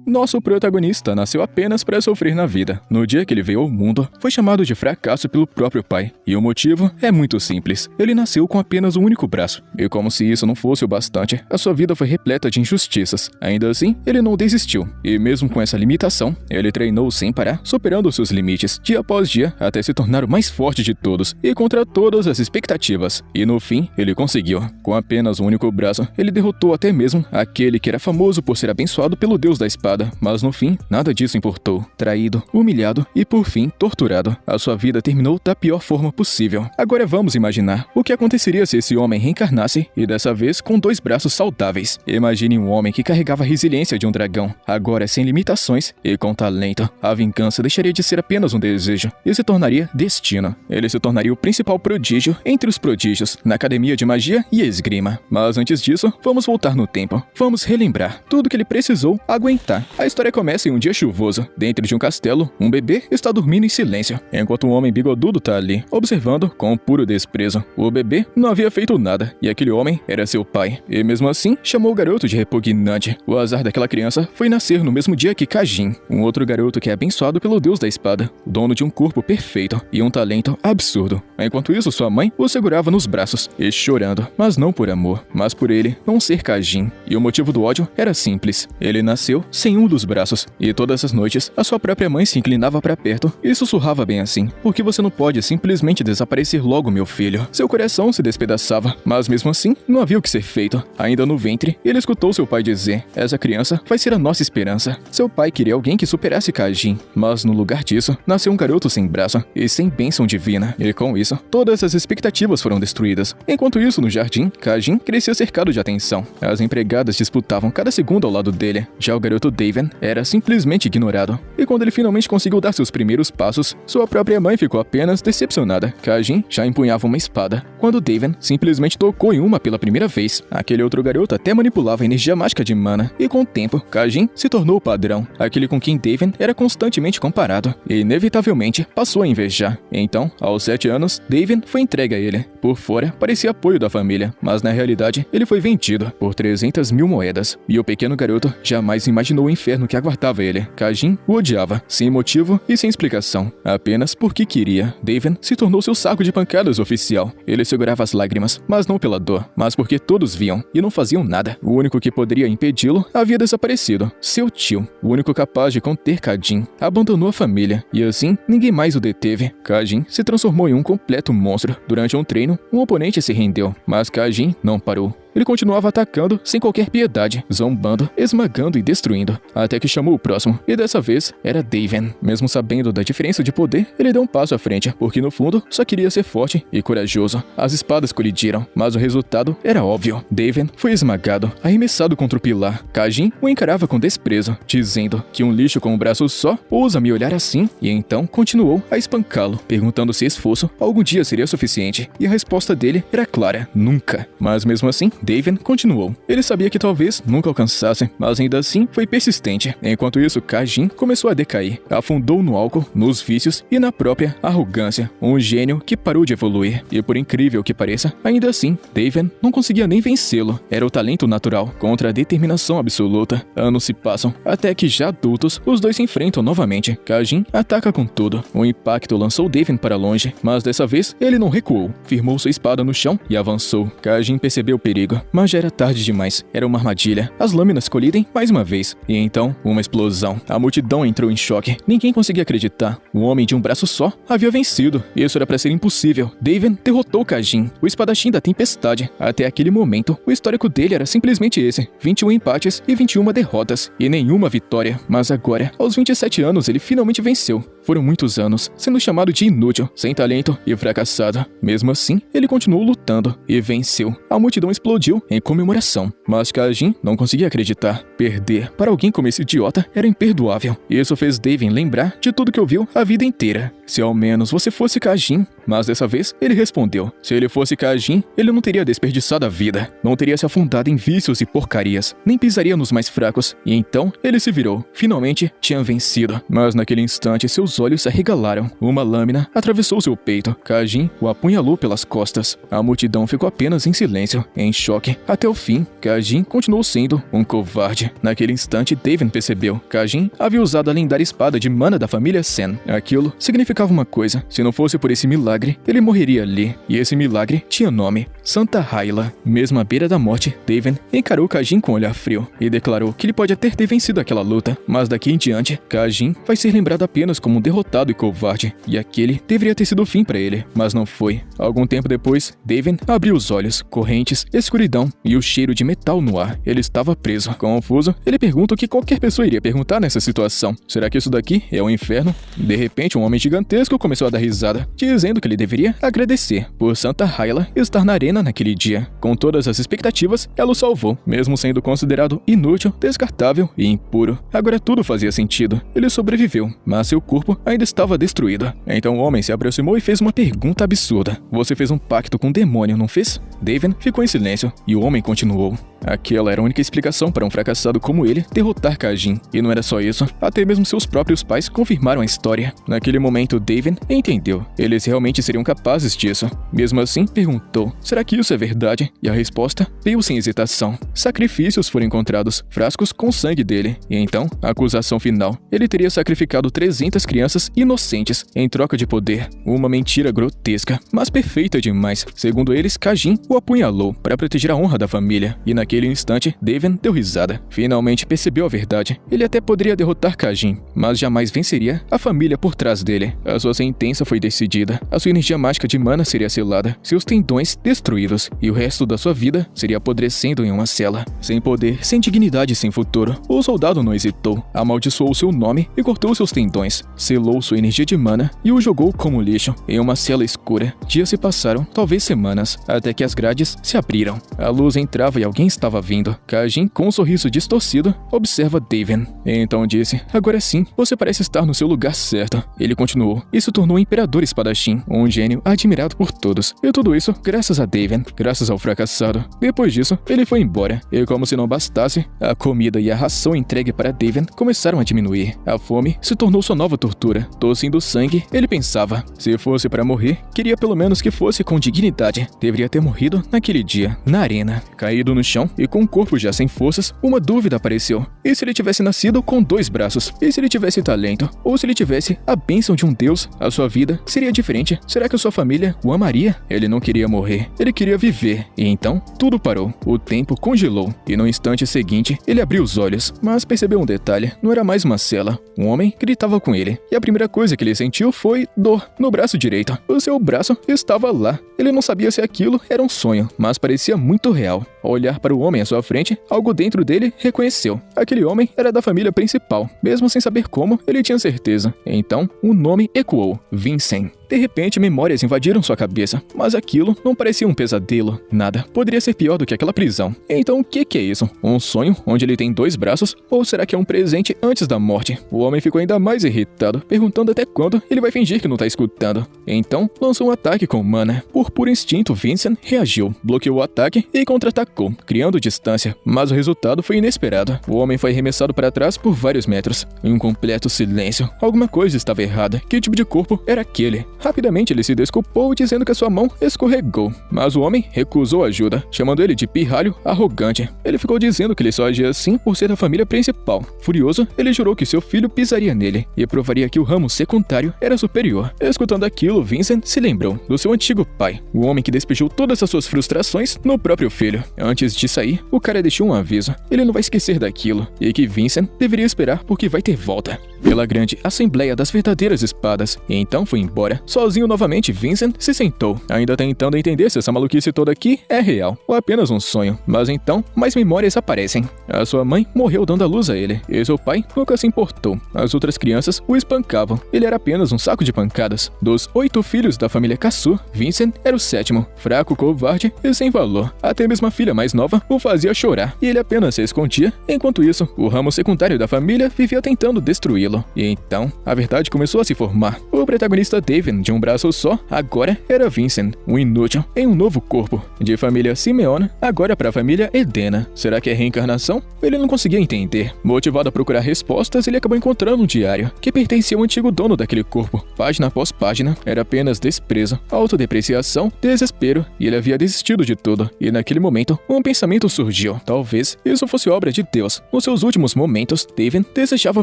Nosso protagonista nasceu apenas para sofrer na vida. No dia que ele veio ao mundo, foi chamado de fracasso pelo próprio pai. E o motivo é muito simples. Ele nasceu com apenas um único braço. E como se isso não fosse o bastante, a sua vida foi repleta de injustiças. Ainda assim, ele não desistiu. E mesmo com essa limitação, ele treinou sem parar, superando seus limites, dia após dia, até se tornar o mais forte de todos, e contra todas as expectativas. E no fim, ele conseguiu. Com apenas um único braço, ele derrotou até mesmo aquele que era famoso por ser abençoado pelo deus da espada. Mas no fim, nada disso importou. Traído, humilhado e por fim, torturado. A sua vida terminou da pior forma possível. Agora vamos imaginar o que aconteceria se esse homem reencarnasse e dessa vez com 2 braços saudáveis. Imagine um homem que carregava a resiliência de um dragão, agora sem limitações e com talento. A vingança deixaria de ser apenas um desejo e se tornaria destino. Ele se tornaria o principal prodígio entre os prodígios na academia de magia e esgrima. Mas antes disso, vamos voltar no tempo. Vamos relembrar tudo que ele precisou aguentar. A história começa em um dia chuvoso. Dentro de um castelo, um bebê está dormindo em silêncio, enquanto um homem bigodudo está ali, observando com puro desprezo. O bebê não havia feito nada, e aquele homem era seu pai. E mesmo assim, chamou o garoto de repugnante. O azar daquela criança foi nascer no mesmo dia que Kajin, um outro garoto que é abençoado pelo deus da espada, dono de um corpo perfeito e um talento absurdo. Enquanto isso, sua mãe o segurava nos braços, e chorando, mas não por amor, mas por ele não ser Kajin. E o motivo do ódio era simples. Ele nasceu sem um dos braços, e todas as noites, a sua própria mãe se inclinava para perto e sussurrava bem assim: "Porque você não pode simplesmente desaparecer logo, meu filho?" Seu coração se despedaçava, mas mesmo assim, não havia o que ser feito. Ainda no ventre, ele escutou seu pai dizer: "Essa criança vai ser a nossa esperança." Seu pai queria alguém que superasse Kajin, mas no lugar disso, nasceu um garoto sem braço e sem bênção divina. E com isso, todas as expectativas foram destruídas. Enquanto isso, no jardim, Kajin crescia cercado de atenção. As empregadas disputavam cada segundo ao lado dele. Já o garoto Daven era simplesmente ignorado. E quando ele finalmente conseguiu dar seus primeiros passos, sua própria mãe ficou apenas decepcionada. Kajin já empunhava uma espada, quando Daven simplesmente tocou em uma pela primeira vez. Aquele outro garoto até manipulava a energia mágica de mana, e com o tempo, Kajin se tornou o padrão, aquele com quem Daven era constantemente comparado, e inevitavelmente passou a invejar. Então, aos 7 anos, Daven foi entregue a ele. Por fora, parecia apoio da família, mas na realidade, ele foi vendido por 300.000 moedas, e o pequeno garoto jamais imaginou o inferno que aguardava ele. Kajin o odiava, sem motivo e sem explicação, apenas porque queria. Daven se tornou seu saco de pancadas oficial. Ele segurava as lágrimas, mas não pela dor, mas porque todos viam e não faziam nada. O único que poderia impedi-lo havia desaparecido. Seu tio, o único capaz de conter Kajin, abandonou a família, e assim ninguém mais o deteve. Kajin se transformou em um completo monstro. Durante um treino, um oponente se rendeu, mas Kajin não parou. Ele continuava atacando sem qualquer piedade, zombando, esmagando e destruindo, até que chamou o próximo, e dessa vez era Daven. Mesmo sabendo da diferença de poder, ele deu um passo à frente, porque no fundo só queria ser forte e corajoso. As espadas colidiram, mas o resultado era óbvio. Daven foi esmagado, arremessado contra o pilar. Kajin o encarava com desprezo, dizendo que um lixo com um braço só ousa me olhar assim, e então continuou a espancá-lo, perguntando se esforço algum dia seria suficiente, e a resposta dele era clara: nunca. Mas mesmo assim, Daven continuou. Ele sabia que talvez nunca alcançasse, mas ainda assim foi persistente. Enquanto isso, Kajin começou a decair. Afundou no álcool, nos vícios e na própria arrogância. Um gênio que parou de evoluir. E por incrível que pareça, ainda assim, Daven não conseguia nem vencê-lo. Era o talento natural contra a determinação absoluta. Anos se passam, até que já adultos, os dois se enfrentam novamente. Kajin ataca com tudo. O impacto lançou Daven para longe, mas dessa vez ele não recuou. Firmou sua espada no chão e avançou. Kajin percebeu o perigo, mas já era tarde demais. Era uma armadilha. As lâminas colidem mais uma vez. E então, uma explosão. A multidão entrou em choque. Ninguém conseguia acreditar. O homem de um braço só havia vencido. Isso era para ser impossível. Daven derrotou Kajin, o espadachim da tempestade. Até aquele momento, o histórico dele era simplesmente esse: 21 empates e 21 derrotas. E nenhuma vitória. Mas agora, aos 27 anos, ele finalmente venceu. Foram muitos anos, sendo chamado de inútil, sem talento e fracassado. Mesmo assim, ele continuou lutando e venceu. A multidão explodiu em comemoração, mas Kajin não conseguia acreditar. Perder para alguém como esse idiota era imperdoável. Isso fez Daven lembrar de tudo que ouviu a vida inteira. se ao menos você fosse Kajin. Mas dessa vez, ele respondeu. Se ele fosse Kajin, ele não teria desperdiçado a vida. Não teria se afundado em vícios e porcarias. Nem pisaria nos mais fracos. E então, ele se virou. Finalmente, tinha vencido. Mas naquele instante, seus olhos se arregalaram. Uma lâmina atravessou seu peito. Kajin o apunhalou pelas costas. A multidão ficou apenas em silêncio, em choque. Até o fim, Kajin continuou sendo um covarde. Naquele instante, Daven percebeu. Kajin havia usado a lendária espada de mana da família Sen. Aquilo significava uma coisa. Se não fosse por esse milagre, ele morreria ali. E esse milagre tinha nome: Santa Hyla. Mesmo à beira da morte, Daven encarou Kajin com um olhar frio e declarou que ele pode até ter vencido aquela luta, mas daqui em diante, Kajin vai ser lembrado apenas como um derrotado e covarde. E aquele deveria ter sido o fim para ele, mas não foi. Algum tempo depois, Daven abriu os olhos, correntes, escuridão e o cheiro de metal no ar. Ele estava preso. Confuso, ele pergunta o que qualquer pessoa iria perguntar nessa situação. Será que isso daqui é o inferno? De repente, um homem gigantesco começou a dar risada, dizendo que ele deveria agradecer por Santa Hyla estar na arena naquele dia. Com todas as expectativas, ela o salvou, mesmo sendo considerado inútil, descartável e impuro. Agora tudo fazia sentido. Ele sobreviveu, mas seu corpo ainda estava destruído. Então o homem se aproximou e fez uma pergunta absurda. Você fez um pacto com o demônio, não fez? Daven ficou em silêncio e o homem continuou. Aquela era a única explicação para um fracassado como ele derrotar Kajin. E não era só isso, até mesmo seus próprios pais confirmaram a história. Naquele momento, Daven entendeu. Eles realmente seriam capazes disso. Mesmo assim, perguntou: será que isso é verdade? E a resposta veio sem hesitação. Sacrifícios foram encontrados, frascos com sangue dele. E então, a acusação final: ele teria sacrificado 300 crianças inocentes em troca de poder. Uma mentira grotesca, mas perfeita demais. Segundo eles, Kajin o apunhalou para proteger a honra da família. E naquele instante, Daven deu risada. Finalmente percebeu a verdade. Ele até poderia derrotar Kajin, mas jamais venceria a família por trás dele. A sua sentença foi decidida. A sua energia mágica de mana seria selada, seus tendões destruídos, e o resto da sua vida seria apodrecendo em uma cela. Sem poder, sem dignidade e sem futuro, o soldado não hesitou. Amaldiçoou seu nome e cortou seus tendões. Selou sua energia de mana e o jogou como lixo em uma cela escura. Dias se passaram, talvez semanas, até que as grades se abriram. A luz entrava e alguém estava vindo. Kajin, com um sorriso distorcido, observa Daven. Então disse: agora sim, você parece estar no seu lugar certo. Ele continuou e se tornou um imperador espadachim, um gênio admirado por todos. E tudo isso graças a Daven, graças ao fracassado. Depois disso, ele foi embora. E como se não bastasse, a comida e a ração entregue para Daven começaram a diminuir. A fome se tornou sua nova tortura. Tossindo sangue, ele pensava: se fosse para morrer, queria pelo menos que fosse com dignidade. Deveria ter morrido naquele dia, na arena. Caído no chão e com o corpo já sem forças, uma dúvida apareceu. E se ele tivesse nascido com 2 braços? E se ele tivesse talento? Ou se ele tivesse a bênção de um deus? A sua vida seria diferente? Será que a sua família o amaria? Ele não queria morrer, ele queria viver. E então, tudo parou. O tempo congelou. E no instante seguinte, ele abriu os olhos. Mas percebeu um detalhe: não era mais uma cela. Um homem gritava com ele. E a primeira coisa que ele sentiu foi dor no braço direito. O seu braço estava lá. Ele não sabia se aquilo era um sonho, mas parecia muito real. Ao olhar para o homem à sua frente, algo dentro dele reconheceu. Aquele homem era da família principal. Mesmo sem saber como, ele tinha certeza. Então, o nome ecoou: Vincent. De repente, memórias invadiram sua cabeça, mas aquilo não parecia um pesadelo. Nada poderia ser pior do que aquela prisão. Então, o que é isso? Um sonho onde ele tem 2 braços? Ou será que é um presente antes da morte? O homem ficou ainda mais irritado, perguntando até quando ele vai fingir que não tá escutando. Então, lançou um ataque com mana. Por puro instinto, Vincent reagiu, bloqueou o ataque e contra-atacou, criando distância. Mas o resultado foi inesperado. O homem foi arremessado para trás por vários metros. Em um completo silêncio, alguma coisa estava errada. Que tipo de corpo era aquele? Rapidamente ele se desculpou, dizendo que a sua mão escorregou. Mas o homem recusou ajuda, chamando ele de pirralho arrogante. Ele ficou dizendo que ele só agia assim por ser da família principal. Furioso, ele jurou que seu filho pisaria nele e provaria que o ramo secundário era superior. Escutando aquilo, Vincent se lembrou do seu antigo pai, o homem que despejou todas as suas frustrações no próprio filho. Antes de sair, o cara deixou um aviso: ele não vai esquecer daquilo, e que Vincent deveria esperar porque vai ter volta. Pela grande assembleia das verdadeiras espadas, e então foi embora, Sozinho novamente, Vincent se sentou, ainda tentando entender se essa maluquice toda aqui é real ou apenas um sonho. Mas então, mais memórias aparecem. A sua mãe morreu dando à luz a ele, e seu pai nunca se importou. As outras crianças o espancavam. Ele era apenas um saco de pancadas. Dos 8 filhos da família Caçu, Vincent era o 7º, fraco, covarde e sem valor. Até mesmo a filha mais nova o fazia chorar, e ele apenas se escondia. Enquanto isso, o ramo secundário da família vivia tentando destruí-lo. E então, a verdade começou a se formar. O protagonista David, de um braço só, agora era Vincent, um inútil, em um novo corpo. De família Simeon, agora para a família Edena. Será que é reencarnação? Ele não conseguia entender. Motivado a procurar respostas, ele acabou encontrando um diário que pertencia ao antigo dono daquele corpo. Página após página, era apenas desprezo, autodepreciação, desespero, e ele havia desistido de tudo. E naquele momento, um pensamento surgiu. Talvez isso fosse obra de Deus. Nos seus últimos momentos, David desejava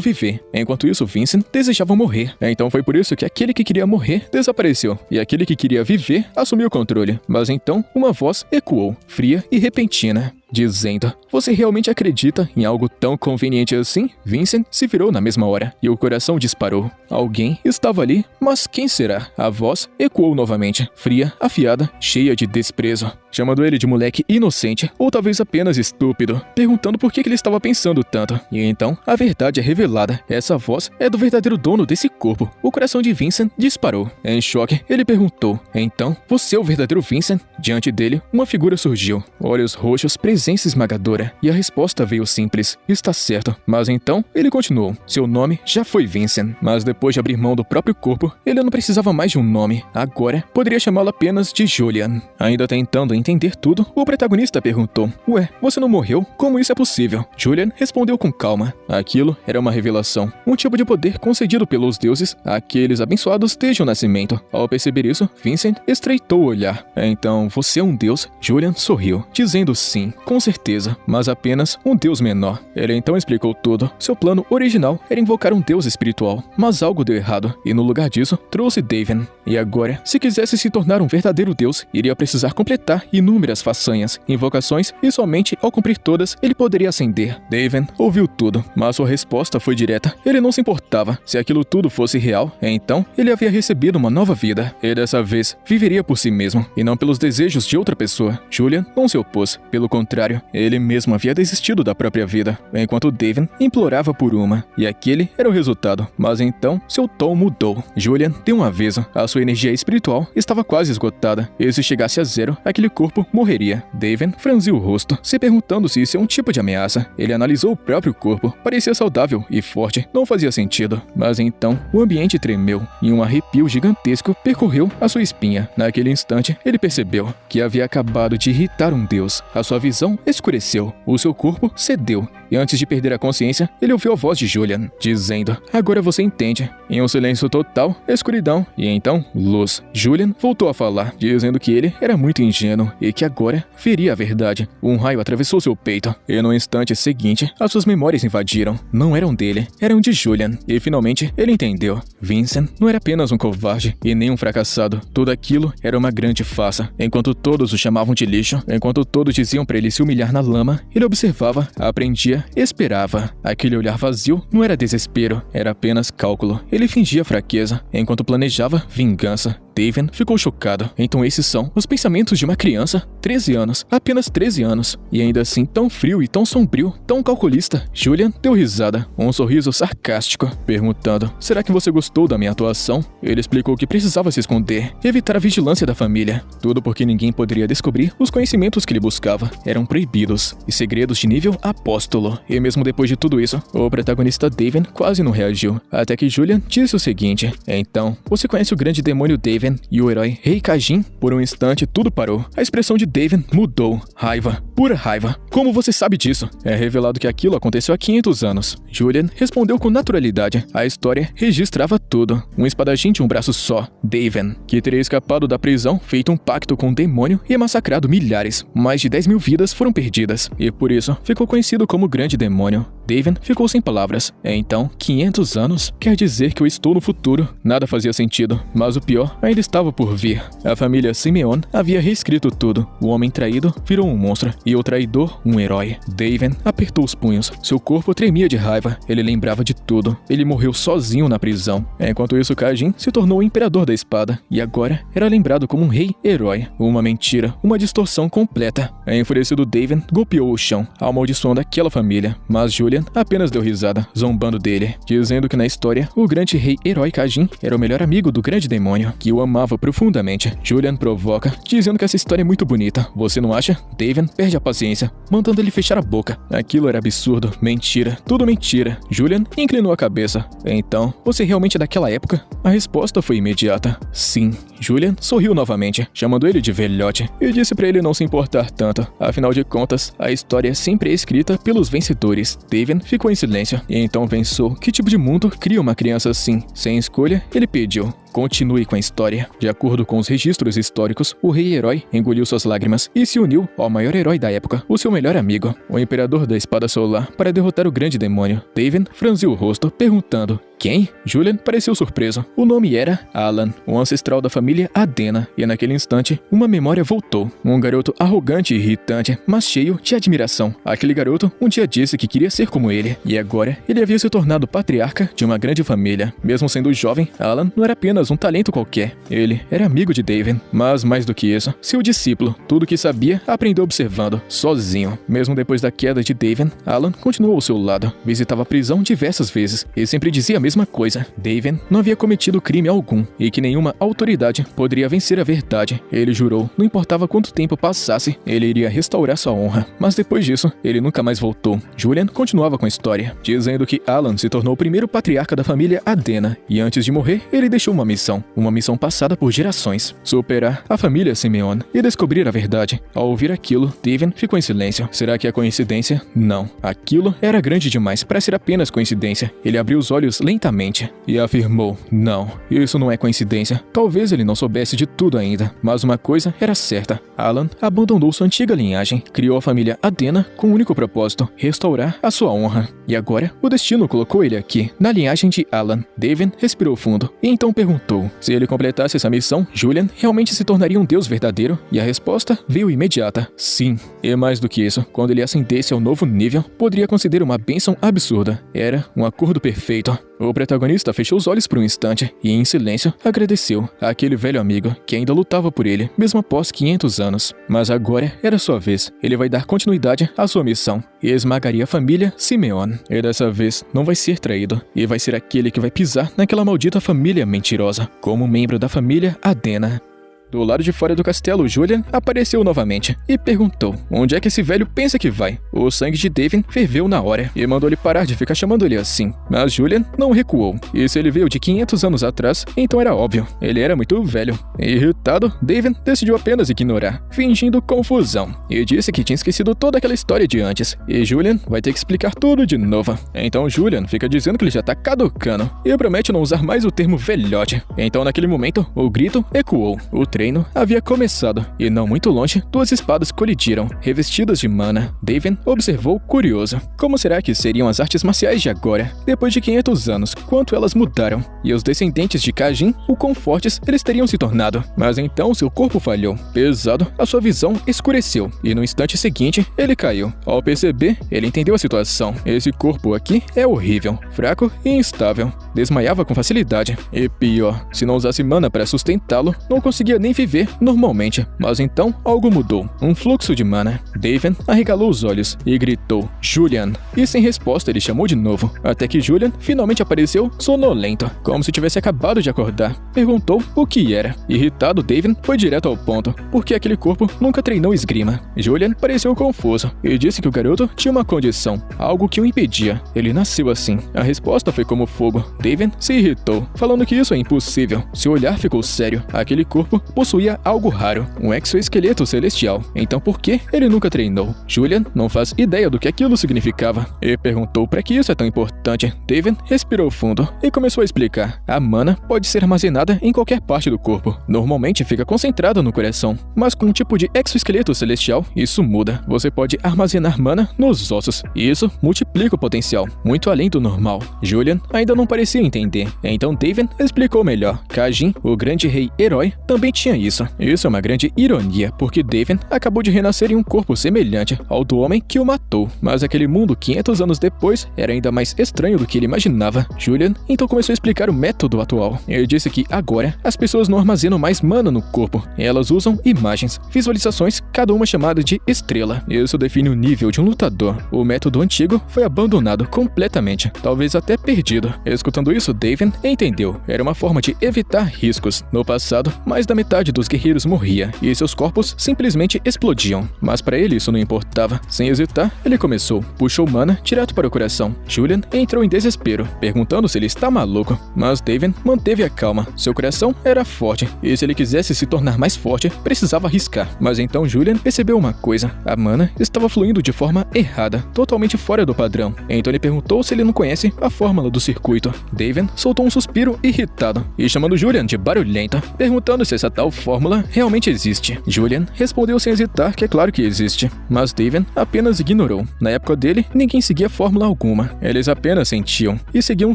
viver. Enquanto isso, Vincent desejava morrer. Então foi por isso que aquele que queria morrer desapareceu, e aquele que queria viver assumiu o controle. Mas então, uma voz ecoou, fria e repentina, dizendo: "Você realmente acredita em algo tão conveniente assim?" Vincent se virou na mesma hora, e o coração disparou. Alguém estava ali, mas quem será? A voz ecoou novamente, fria, afiada, cheia de desprezo, chamando ele de moleque inocente, ou talvez apenas estúpido, perguntando por que ele estava pensando tanto. E então, a verdade é revelada. Essa voz é do verdadeiro dono desse corpo. O coração de Vincent disparou. Em choque, ele perguntou: "Então, você é o verdadeiro Vincent?" Diante dele, uma figura surgiu, olhos roxos, presença esmagadora, e a resposta veio simples: "Está certo." Mas então, ele continuou: "Seu nome já foi Vincent." Mas depois de abrir mão do próprio corpo, ele não precisava mais de um nome. Agora, poderia chamá-lo apenas de Julian. Ainda tentando entender tudo, o protagonista perguntou: "Ué, você não morreu? Como isso é possível?" Julian respondeu com calma. Aquilo era uma revelação, um tipo de poder concedido pelos deuses àqueles abençoados desde o nascimento. Ao perceber isso, Vincent estreitou o olhar. "Então, você é um deus?" Julian sorriu, dizendo sim, com certeza, mas apenas um deus menor. Ele então explicou tudo. Seu plano original era invocar um deus espiritual, mas algo deu errado, e no lugar disso, trouxe David. E agora, se quisesse se tornar um verdadeiro deus, iria precisar completar inúmeras façanhas, invocações, e somente ao cumprir todas, ele poderia ascender. David ouviu tudo, mas sua resposta foi direta. Ele não se importava. Se aquilo tudo fosse real, então ele havia recebido uma nova vida. E dessa vez, viveria por si mesmo, e não pelos desejos de outra pessoa. Julian não se opôs. Pelo contrário, ele mesmo havia desistido da própria vida, enquanto David implorava por uma. E aquele era o resultado. Mas então, seu tom mudou. Julian deu um aviso. A sua energia espiritual estava quase esgotada, e se chegasse a zero, aquele corpo morreria. David franziu o rosto, se perguntando se isso é um tipo de ameaça. Ele analisou o próprio corpo. Parecia saudável e forte. Não fazia sentido. Mas então, o ambiente tremeu, e um arrepio gigantesco percorreu a sua espinha. Naquele instante, ele percebeu que havia acabado de irritar um deus. A sua visão escureceu. O seu corpo cedeu. E antes de perder a consciência, ele ouviu a voz de Julian, dizendo: "Agora você entende." Em um silêncio total, escuridão, e então, luz. Julian voltou a falar, dizendo que ele era muito ingênuo e que agora veria a verdade. Um raio atravessou seu peito, e no instante seguinte, as suas memórias invadiram. Não eram dele, eram de Julian. E finalmente, ele entendeu. Vincent não era apenas um covarde e nem um fracassado. Tudo aquilo era uma grande farsa. Enquanto todos o chamavam de lixo, enquanto todos diziam para ele se humilhar na lama, ele observava, aprendia, esperava. Aquele olhar vazio não era desespero, era apenas cálculo. Ele fingia fraqueza, enquanto planejava vingança. David ficou chocado. Então esses são os pensamentos de uma criança? 13 anos, apenas 13 anos. E ainda assim tão frio e tão sombrio, tão calculista. Julian deu risada, um sorriso sarcástico, perguntando: "Será que você gostou da minha atuação?" Ele explicou que precisava se esconder, evitar a vigilância da família. Tudo porque ninguém poderia descobrir os conhecimentos que ele buscava. Eram proibidos, e segredos de nível apóstolo. E mesmo depois de tudo isso, o protagonista David quase não reagiu. Até que Julian disse o seguinte: "Então, você conhece o grande demônio David e o herói Rei Kajin?" Por um instante, tudo parou. A expressão de David mudou. Raiva. Pura raiva. "Como você sabe disso?" É revelado que aquilo aconteceu há 500 anos. Julian respondeu com naturalidade. A história registrava tudo. Um espadachim de um braço só, David, que teria escapado da prisão, feito um pacto com um demônio e massacrado milhares. Mais de 10.000 vidas foram perdidas, e por isso ficou conhecido como Grande Demônio. David ficou sem palavras. Então, 500 anos? Quer dizer que eu estou no futuro? Nada fazia sentido, mas o pior ainda estava por vir. A família Simeon havia reescrito tudo. O homem traído virou um monstro, e o traidor um herói. Daven apertou os punhos. Seu corpo tremia de raiva. Ele lembrava de tudo. Ele morreu sozinho na prisão. Enquanto isso, Kajin se tornou o imperador da espada e agora era lembrado como um rei-herói. Uma mentira, uma distorção completa. Enfurecido, Daven golpeou o chão, amaldiçoando aquela família, mas Julian apenas deu risada, zombando dele, dizendo que na história, o grande rei-herói Kajin era o melhor amigo do grande demônio, que o amava profundamente. Julian provoca, dizendo que essa história é muito bonita. Você não acha? Daven perde a paciência, mandando ele fechar a boca. Aquilo era absurdo, mentira, tudo mentira. Julian inclinou a cabeça. Então, você realmente é daquela época? A resposta foi imediata. Sim. Julian sorriu novamente, chamando ele de velhote, e disse pra ele não se importar tanto. Afinal de contas, a história sempre é escrita pelos vencedores. Daven ficou em silêncio, e então pensou que tipo de mundo cria uma criança assim. Sem escolha, ele pediu: continue com a história. De acordo com os registros históricos, o rei-herói engoliu suas lágrimas e se uniu ao maior herói da época, o seu melhor amigo, o imperador da espada solar, para derrotar o grande demônio. Daven franziu o rosto, perguntando: quem? Julian pareceu surpreso. O nome era Alan, um ancestral da família Adena, e naquele instante, uma memória voltou. Um garoto arrogante e irritante, mas cheio de admiração. Aquele garoto um dia disse que queria ser como ele, e agora ele havia se tornado patriarca de uma grande família. Mesmo sendo jovem, Alan não era apenas um talento qualquer. Ele era amigo de Daven, mas mais do que isso, seu discípulo. Tudo o que sabia, aprendeu observando, sozinho. Mesmo depois da queda de Daven, Alan continuou ao seu lado, visitava a prisão diversas vezes, e sempre dizia a mesma coisa: Daven não havia cometido crime algum, e que nenhuma autoridade poderia vencer a verdade. Ele jurou, não importava quanto tempo passasse, ele iria restaurar sua honra. Mas depois disso, ele nunca mais voltou. Julian continuava com a história, dizendo que Alan se tornou o primeiro patriarca da família Adena, e antes de morrer, ele deixou uma missão passada por gerações: superar a família Simeon e descobrir a verdade. Ao ouvir aquilo, Daven ficou em silêncio. Será que é coincidência? Não. Aquilo era grande demais para ser apenas coincidência. Ele abriu os olhos lentamente e afirmou: não, isso não é coincidência. Talvez ele não soubesse de tudo ainda, mas uma coisa era certa: Alan abandonou sua antiga linhagem, criou a família Adena com o único propósito: restaurar a sua honra. E agora, o destino colocou ele aqui, na linhagem de Alan. Daven respirou fundo e então perguntou: se ele completasse essa missão, Julian realmente se tornaria um deus verdadeiro? E a resposta veio imediata: sim. E mais do que isso, quando ele ascendesse ao novo nível, poderia conceder uma bênção absurda. Era um acordo perfeito. O protagonista fechou os olhos por um instante e, em silêncio, agradeceu àquele velho amigo que ainda lutava por ele, mesmo após 500 anos. Mas agora era sua vez. Ele vai dar continuidade à sua missão e esmagaria a família Simeon. E dessa vez não vai ser traído, e vai ser aquele que vai pisar naquela maldita família mentirosa, como membro da família Adena. Do lado de fora do castelo, Julian apareceu novamente e perguntou: onde é que esse velho pensa que vai? O sangue de Daven ferveu na hora e mandou ele parar de ficar chamando ele assim. Mas Julian não recuou. E se ele veio de 500 anos atrás, então era óbvio. Ele era muito velho. Irritado, Daven decidiu apenas ignorar, fingindo confusão. E disse que tinha esquecido toda aquela história de antes. E Julian vai ter que explicar tudo de novo. Então Julian fica dizendo que ele já tá caducando e promete não usar mais o termo velhote. Então naquele momento, o grito ecoou. O treino havia começado, e não muito longe, duas espadas colidiram, revestidas de mana. Daven observou curioso. Como será que seriam as artes marciais de agora? Depois de 500 anos, quanto elas mudaram? E os descendentes de Kajin, o quão fortes eles teriam se tornado? Mas então seu corpo falhou. Pesado, a sua visão escureceu, e no instante seguinte, ele caiu. Ao perceber, ele entendeu a situação. Esse corpo aqui é horrível, fraco e instável. Desmaiava com facilidade. E pior, se não usasse mana para sustentá-lo, não conseguia nem viver normalmente. Mas então algo mudou. Um fluxo de mana. Daven arregalou os olhos e gritou: Julian! E sem resposta ele chamou de novo, até que Julian finalmente apareceu sonolento, como se tivesse acabado de acordar. Perguntou o que era. Irritado, Daven foi direto ao ponto, porque aquele corpo nunca treinou esgrima. Julian pareceu confuso e disse que o garoto tinha uma condição, algo que o impedia. Ele nasceu assim. A resposta foi como fogo. Daven se irritou, falando que isso é impossível. Seu olhar ficou sério. Aquele corpo possuía algo raro, um exoesqueleto celestial. Então por que ele nunca treinou? Julian não faz ideia do que aquilo significava e perguntou para que isso é tão importante. Daven respirou fundo e começou a explicar. A mana pode ser armazenada em qualquer parte do corpo. Normalmente fica concentrada no coração, mas com um tipo de exoesqueleto celestial, isso muda. Você pode armazenar mana nos ossos, e isso multiplica o potencial, muito além do normal. Julian ainda não parecia entender, então Daven explicou melhor. Kajin, o grande rei-herói, também tinha tinha isso. Isso é uma grande ironia, porque David acabou de renascer em um corpo semelhante ao do homem que o matou. Mas aquele mundo 500 anos depois era ainda mais estranho do que ele imaginava. Julian então começou a explicar o método atual. Ele disse que agora as pessoas não armazenam mais mana no corpo. Elas usam imagens, visualizações, cada uma chamada de estrela. Isso define o nível de um lutador. O método antigo foi abandonado completamente, talvez até perdido. Escutando isso, David entendeu. Era uma forma de evitar riscos. No passado, mais da metade dos guerreiros morria e seus corpos simplesmente explodiam. Mas para ele isso não importava. Sem hesitar, ele começou. Puxou mana direto para o coração. Julian entrou em desespero, perguntando se ele está maluco. Mas David manteve a calma. Seu coração era forte e se ele quisesse se tornar mais forte, precisava arriscar. Mas então Julian percebeu uma coisa. A mana estava fluindo de forma errada, totalmente fora do padrão. Então ele perguntou se ele não conhece a fórmula do circuito. David soltou um suspiro irritado e chamando Julian de barulhento, perguntando se essa tal fórmula realmente existe. Julian respondeu sem hesitar que é claro que existe, mas David apenas ignorou. Na época dele, ninguém seguia fórmula alguma. Eles apenas sentiam e seguiam um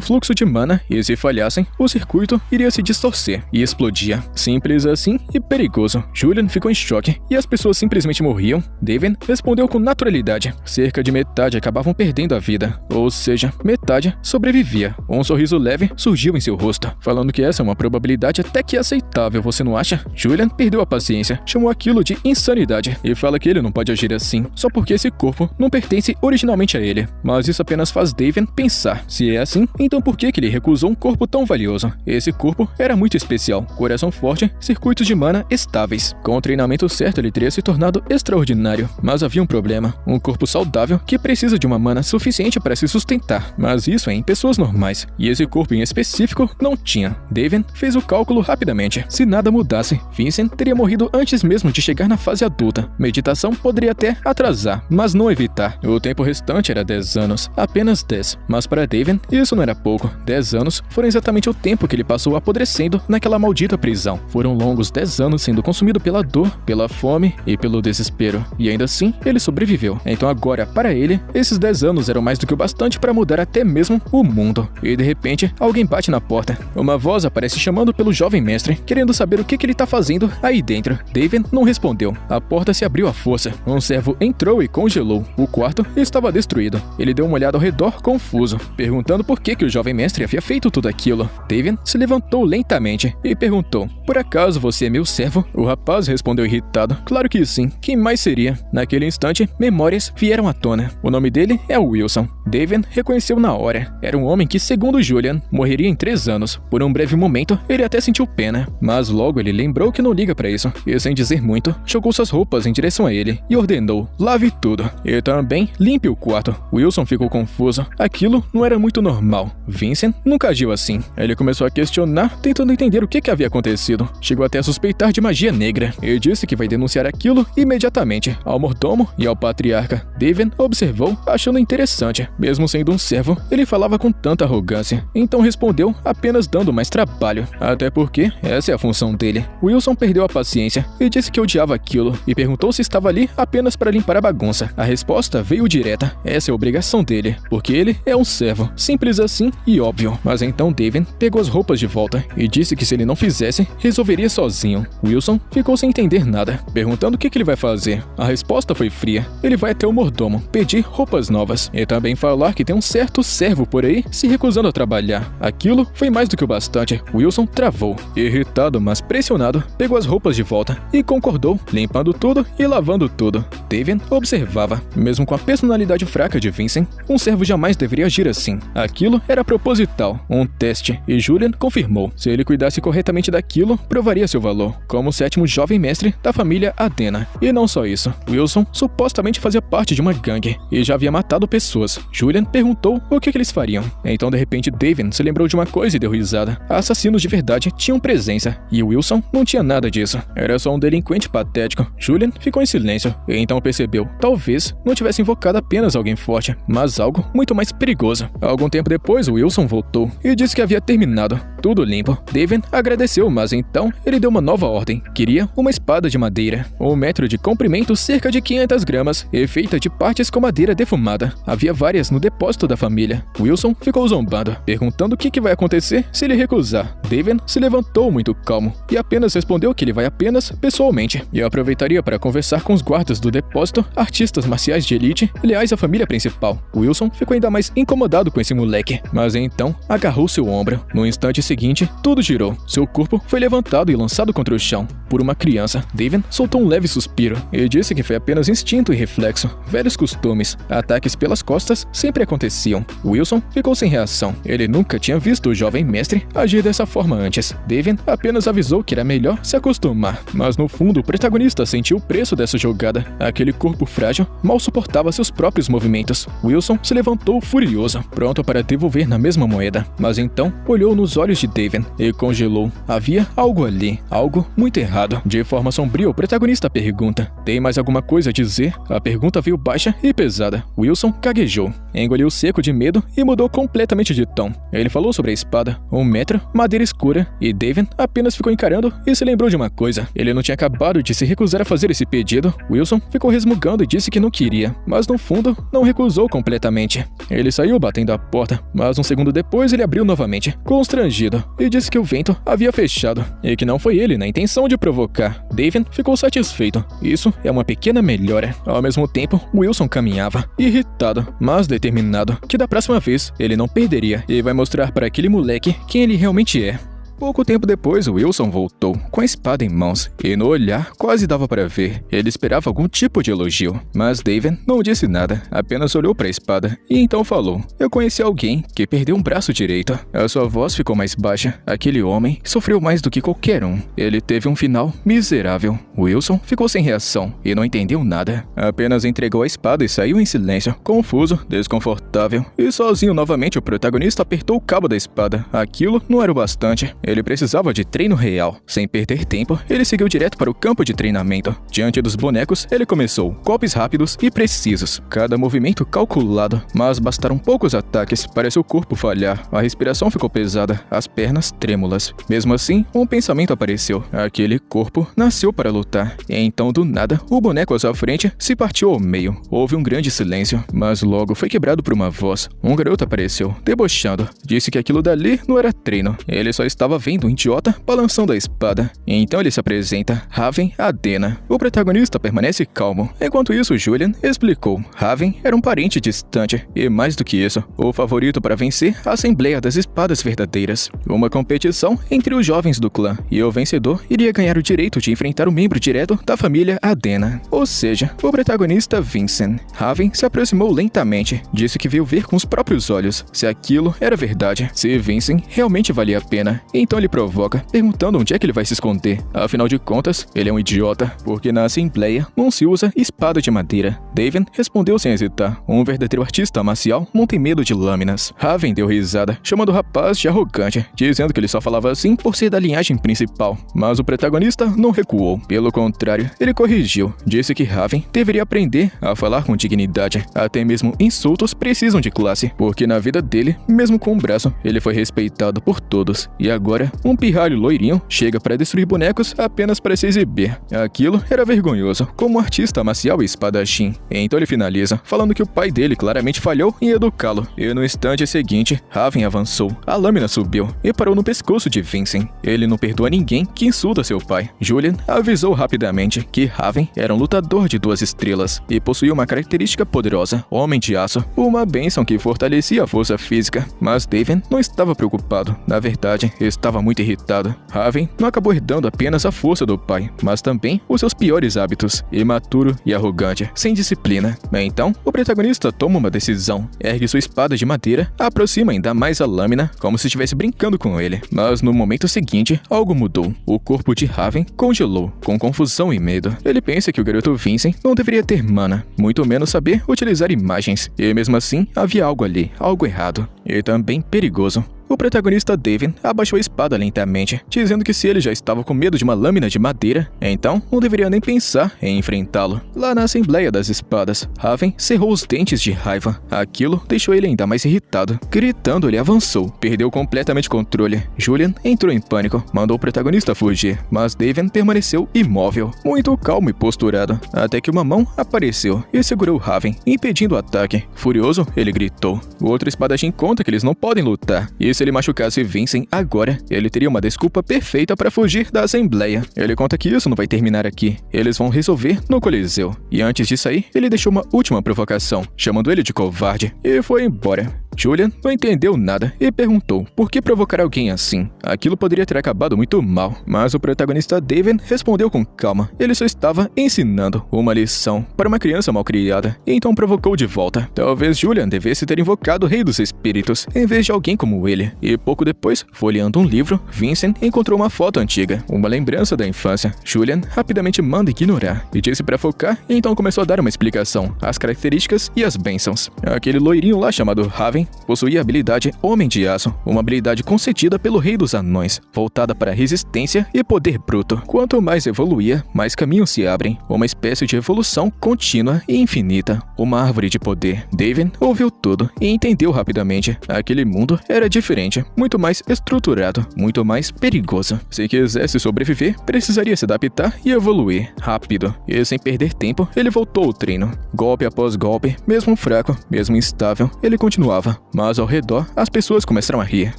fluxo de mana e se falhassem, o circuito iria se distorcer e explodia. Simples assim e perigoso. Julian ficou em choque e as pessoas simplesmente morriam. David respondeu com naturalidade. Cerca de metade acabavam perdendo a vida, ou seja, metade sobrevivia. Um sorriso leve surgiu em seu rosto, falando que essa é uma probabilidade até que aceitável, você não acha? Julian perdeu a paciência, chamou aquilo de insanidade e fala que ele não pode agir assim, só porque esse corpo não pertence originalmente a ele. Mas isso apenas faz David pensar. Se é assim, então por que ele recusou um corpo tão valioso? Esse corpo era muito especial, coração forte, circuitos de mana estáveis. Com o treinamento certo ele teria se tornado extraordinário, mas havia um problema, um corpo saudável que precisa de uma mana suficiente para se sustentar, mas isso é em pessoas normais, e esse corpo em específico não tinha. David fez o cálculo rapidamente. Se nada mudasse, Vincent teria morrido antes mesmo de chegar na fase adulta. Meditação poderia até atrasar, mas não evitar. O tempo restante era 10 anos, apenas 10, mas para David isso não era pouco. 10 anos foram exatamente o tempo que ele passou apodrecendo naquela maldita prisão. Foram longos 10 anos sendo consumido pela dor, pela fome e pelo desespero, e ainda assim ele sobreviveu. Então agora, para ele, esses 10 anos eram mais do que o bastante para mudar até mesmo o mundo. E de repente, alguém bate na porta. Uma voz aparece chamando pelo jovem mestre, querendo saber o que ele tá fazendo aí dentro. David não respondeu. A porta se abriu à força. Um servo entrou e congelou. O quarto estava destruído. Ele deu uma olhada ao redor confuso, perguntando por que o jovem mestre havia feito tudo aquilo. David se levantou lentamente e perguntou: "Por acaso você é meu servo?" O rapaz respondeu irritado: "Claro que sim, quem mais seria?" Naquele instante, memórias vieram à tona. O nome dele é Wilson. David reconheceu na hora. Era um homem que, segundo Julian, morreria em 3 anos. Por um breve momento, ele até sentiu pena, mas logo ele lembrou que não liga pra isso. E sem dizer muito, jogou suas roupas em direção a ele e ordenou: "Lave tudo. E também limpe o quarto." Wilson ficou confuso. Aquilo não era muito normal. Vincent nunca agiu assim. Ele começou a questionar, tentando entender o que havia acontecido. Chegou até a suspeitar de magia negra e disse que vai denunciar aquilo imediatamente ao mordomo e ao patriarca. David observou, achando interessante. Mesmo sendo um servo, ele falava com tanta arrogância. Então respondeu apenas dando mais trabalho. Até porque essa é a função dele. Wilson perdeu a paciência e disse que odiava aquilo e perguntou se estava ali apenas para limpar a bagunça. A resposta veio direta. Essa é a obrigação dele, porque ele é um servo. Simples assim e óbvio. Mas então David pegou as roupas de volta e disse que se ele não fizesse, resolveria sozinho. Wilson ficou sem entender nada, perguntando o que ele vai fazer. A resposta foi fria. Ele vai até o mordomo, pedir roupas novas e também falar que tem um certo servo por aí se recusando a trabalhar. Aquilo foi mais do que o bastante. Wilson travou. Irritado, mas pressionado, pegou as roupas de volta e concordou, limpando tudo e lavando tudo. David observava. Mesmo com a personalidade fraca de Vincent, um servo jamais deveria agir assim. Aquilo era proposital, um teste, e Julian confirmou. Se ele cuidasse corretamente daquilo, provaria seu valor, como o 7º jovem mestre da família Adena. E não só isso, Wilson supostamente fazia parte de uma gangue e já havia matado pessoas. Julian perguntou o que eles fariam. Então de repente David se lembrou de uma coisa e deu risada. Assassinos de verdade tinham presença, e Wilson não tinha nada disso. Era só um delinquente patético. Julian ficou em silêncio, e então percebeu. Talvez não tivesse invocado apenas alguém forte, mas algo muito mais perigoso. Algum tempo depois, Wilson voltou e disse que havia terminado. Tudo limpo. David agradeceu, mas então ele deu uma nova ordem. Queria uma espada de madeira, 1 metro de comprimento, cerca de 500 gramas, e feita de partes com madeira defumada. Havia várias no depósito da família. Wilson ficou zombando, perguntando o que vai acontecer se ele recusar. David se levantou muito calmo e apenas protagonista respondeu que ele vai apenas pessoalmente e aproveitaria para conversar com os guardas do depósito, artistas marciais de elite, leais à família principal. Wilson ficou ainda mais incomodado com esse moleque, mas então agarrou seu ombro. No instante seguinte, tudo girou. Seu corpo foi levantado e lançado contra o chão por uma criança. David soltou um leve suspiro e disse que foi apenas instinto e reflexo, velhos costumes. Ataques pelas costas sempre aconteciam. Wilson ficou sem reação. Ele nunca tinha visto o jovem mestre agir dessa forma antes. David apenas avisou que era melhor se acostumar, mas no fundo o protagonista sentiu o preço dessa jogada. Aquele corpo frágil mal suportava seus próprios movimentos. Wilson se levantou furioso, pronto para devolver na mesma moeda, mas então olhou nos olhos de David e congelou. Havia algo ali, algo muito errado. De forma sombria, o protagonista pergunta: "Tem mais alguma coisa a dizer?" A pergunta veio baixa e pesada. Wilson gaguejou, engoliu seco de medo e mudou completamente de tom. Ele falou sobre a espada, 1 metro, madeira escura, e David apenas ficou encarando e se lembrou de uma coisa. Ele não tinha acabado de se recusar a fazer esse pedido. Wilson ficou resmungando e disse que não queria, mas no fundo não recusou completamente. Ele saiu batendo a porta, mas um segundo depois ele abriu novamente, constrangido, e disse que o vento havia fechado e que não foi ele na intenção de provocar. David ficou satisfeito. Isso é uma pequena melhora. Ao mesmo tempo, Wilson caminhava, irritado, mas determinado, que da próxima vez ele não perderia e vai mostrar para aquele moleque quem ele realmente é. Pouco tempo depois, Wilson voltou, com a espada em mãos, e no olhar quase dava para ver. Ele esperava algum tipo de elogio, mas David não disse nada, apenas olhou para a espada e então falou: "Eu conheci alguém que perdeu um braço direito." A sua voz ficou mais baixa. Aquele homem sofreu mais do que qualquer um. Ele teve um final miserável. Wilson ficou sem reação e não entendeu nada. Apenas entregou a espada e saiu em silêncio, confuso, desconfortável. E sozinho novamente o protagonista apertou o cabo da espada. Aquilo não era o bastante. Ele precisava de treino real. Sem perder tempo, ele seguiu direto para o campo de treinamento. Diante dos bonecos, ele começou golpes rápidos e precisos, cada movimento calculado, mas bastaram poucos ataques para seu corpo falhar. A respiração ficou pesada, as pernas trêmulas. Mesmo assim, um pensamento apareceu. Aquele corpo nasceu para lutar. E então, do nada, o boneco à sua frente se partiu ao meio. Houve um grande silêncio, mas logo foi quebrado por uma voz. Um garoto apareceu, debochando. Disse que aquilo dali não era treino. Ele só estava vendo um idiota balançando a espada. E então ele se apresenta: Raven Adena. O protagonista permanece calmo. Enquanto isso, Julian explicou: Raven era um parente distante e, mais do que isso, o favorito para vencer a Assembleia das Espadas Verdadeiras, uma competição entre os jovens do clã, e o vencedor iria ganhar o direito de enfrentar um membro direto da família Adena, ou seja, o protagonista Vincent. Raven se aproximou lentamente, disse que veio ver com os próprios olhos se aquilo era verdade, se Vincent realmente valia a pena. Então ele provoca, perguntando onde é que ele vai se esconder. Afinal de contas, ele é um idiota, porque na Assembleia não se usa espada de madeira. David respondeu sem hesitar: um verdadeiro artista marcial não tem medo de lâminas. Raven deu risada, chamando o rapaz de arrogante, dizendo que ele só falava assim por ser da linhagem principal. Mas o protagonista não recuou. Pelo contrário, ele corrigiu. Disse que Raven deveria aprender a falar com dignidade. Até mesmo insultos precisam de classe, porque na vida dele, mesmo com um braço, ele foi respeitado por todos. E agora, um pirralho loirinho chega para destruir bonecos apenas para se exibir. Aquilo era vergonhoso, como artista marcial e espadachim. Então ele finaliza, falando que o pai dele claramente falhou em educá-lo. E no instante seguinte, Raven avançou. A lâmina subiu e parou no pescoço de Vincent. Ele não perdoa ninguém que insulta seu pai. Julian avisou rapidamente que Raven era um lutador de 2 estrelas e possuía uma característica poderosa: homem de aço, uma bênção que fortalecia a força física. Mas David não estava preocupado. Na verdade, estava muito irritado. Raven não acabou herdando apenas a força do pai, mas também os seus piores hábitos: imaturo e arrogante, sem disciplina. Então, o protagonista toma uma decisão. Ergue sua espada de madeira, aproxima ainda mais a lâmina, como se estivesse brincando com ele. Mas no momento seguinte, algo mudou. O corpo de Raven congelou, com confusão e medo. Ele pensa que o garoto Vincent não deveria ter mana, muito menos saber utilizar imagens. E mesmo assim, havia algo ali, algo errado. E também perigoso. O protagonista David abaixou a espada lentamente, dizendo que se ele já estava com medo de uma lâmina de madeira, então não deveria nem pensar em enfrentá-lo. Lá na Assembleia das Espadas, Raven cerrou os dentes de raiva. Aquilo deixou ele ainda mais irritado. Gritando, ele avançou, perdeu completamente o controle. Julian entrou em pânico, mandou o protagonista fugir, mas David permaneceu imóvel, muito calmo e posturado, até que uma mão apareceu e segurou Raven, impedindo o ataque. Furioso, ele gritou. O outro espadachim conta que eles não podem lutar, e se ele machucasse Vincent agora, ele teria uma desculpa perfeita para fugir da Assembleia. Ele conta que isso não vai terminar aqui. Eles vão resolver no Coliseu. E antes de sair, ele deixou uma última provocação, chamando ele de covarde, e foi embora. Julian não entendeu nada e perguntou por que provocar alguém assim. Aquilo poderia ter acabado muito mal, mas o protagonista David respondeu com calma. Ele só estava ensinando uma lição para uma criança malcriada, e então provocou de volta. Talvez Julian devesse ter invocado o Rei dos Espíritos em vez de alguém como ele. E pouco depois, folheando um livro, Vincent encontrou uma foto antiga, uma lembrança da infância. Julian rapidamente manda ignorar e disse para focar, e então começou a dar uma explicação, as características e as bênçãos. Aquele loirinho lá chamado Raven possuía a habilidade Homem de Aço, uma habilidade concedida pelo Rei dos Anões, voltada para resistência e poder bruto. Quanto mais evoluía, mais caminhos se abrem, uma espécie de evolução contínua e infinita, uma árvore de poder. David ouviu tudo e entendeu rapidamente. Aquele mundo era diferente, muito mais estruturado, muito mais perigoso. Se quisesse sobreviver, precisaria se adaptar e evoluir rápido. E sem perder tempo, ele voltou ao treino. Golpe após golpe, mesmo fraco, mesmo instável, ele continuava. Mas ao redor, as pessoas começaram a rir,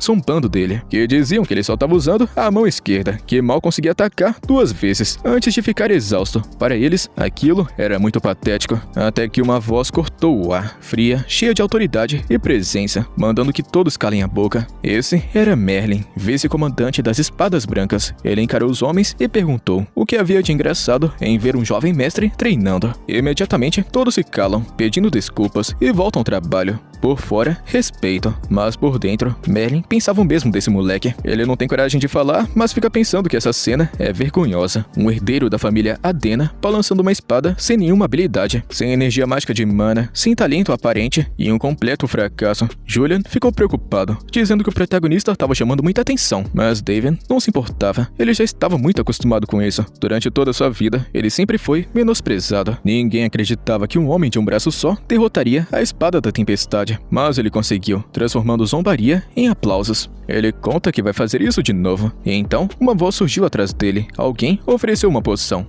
zombando dele, que diziam que ele só estava usando a mão esquerda, que mal conseguia atacar 2 vezes, antes de ficar exausto. Para eles, aquilo era muito patético, até que uma voz cortou o ar, fria, cheia de autoridade e presença, mandando que todos calem a boca. Esse era Merlin, vice-comandante das Espadas Brancas. Ele encarou os homens e perguntou o que havia de engraçado em ver um jovem mestre treinando. Imediatamente, todos se calam, pedindo desculpas e voltam ao trabalho. Por fora, respeito, mas por dentro, Merlin pensava o mesmo desse moleque. Ele não tem coragem de falar, mas fica pensando que essa cena é vergonhosa. Um herdeiro da família Adena balançando uma espada sem nenhuma habilidade, sem energia mágica de mana, sem talento aparente e um completo fracasso. Julian ficou preocupado, dizendo que o protagonista estava chamando muita atenção, mas David não se importava. Ele já estava muito acostumado com isso. Durante toda a sua vida, ele sempre foi menosprezado. Ninguém acreditava que um homem de um braço só derrotaria a Espada da Tempestade. Mas ele conseguiu, transformando zombaria em aplausos. Ele conta que vai fazer isso de novo. E então, uma voz surgiu atrás dele. Alguém ofereceu uma poção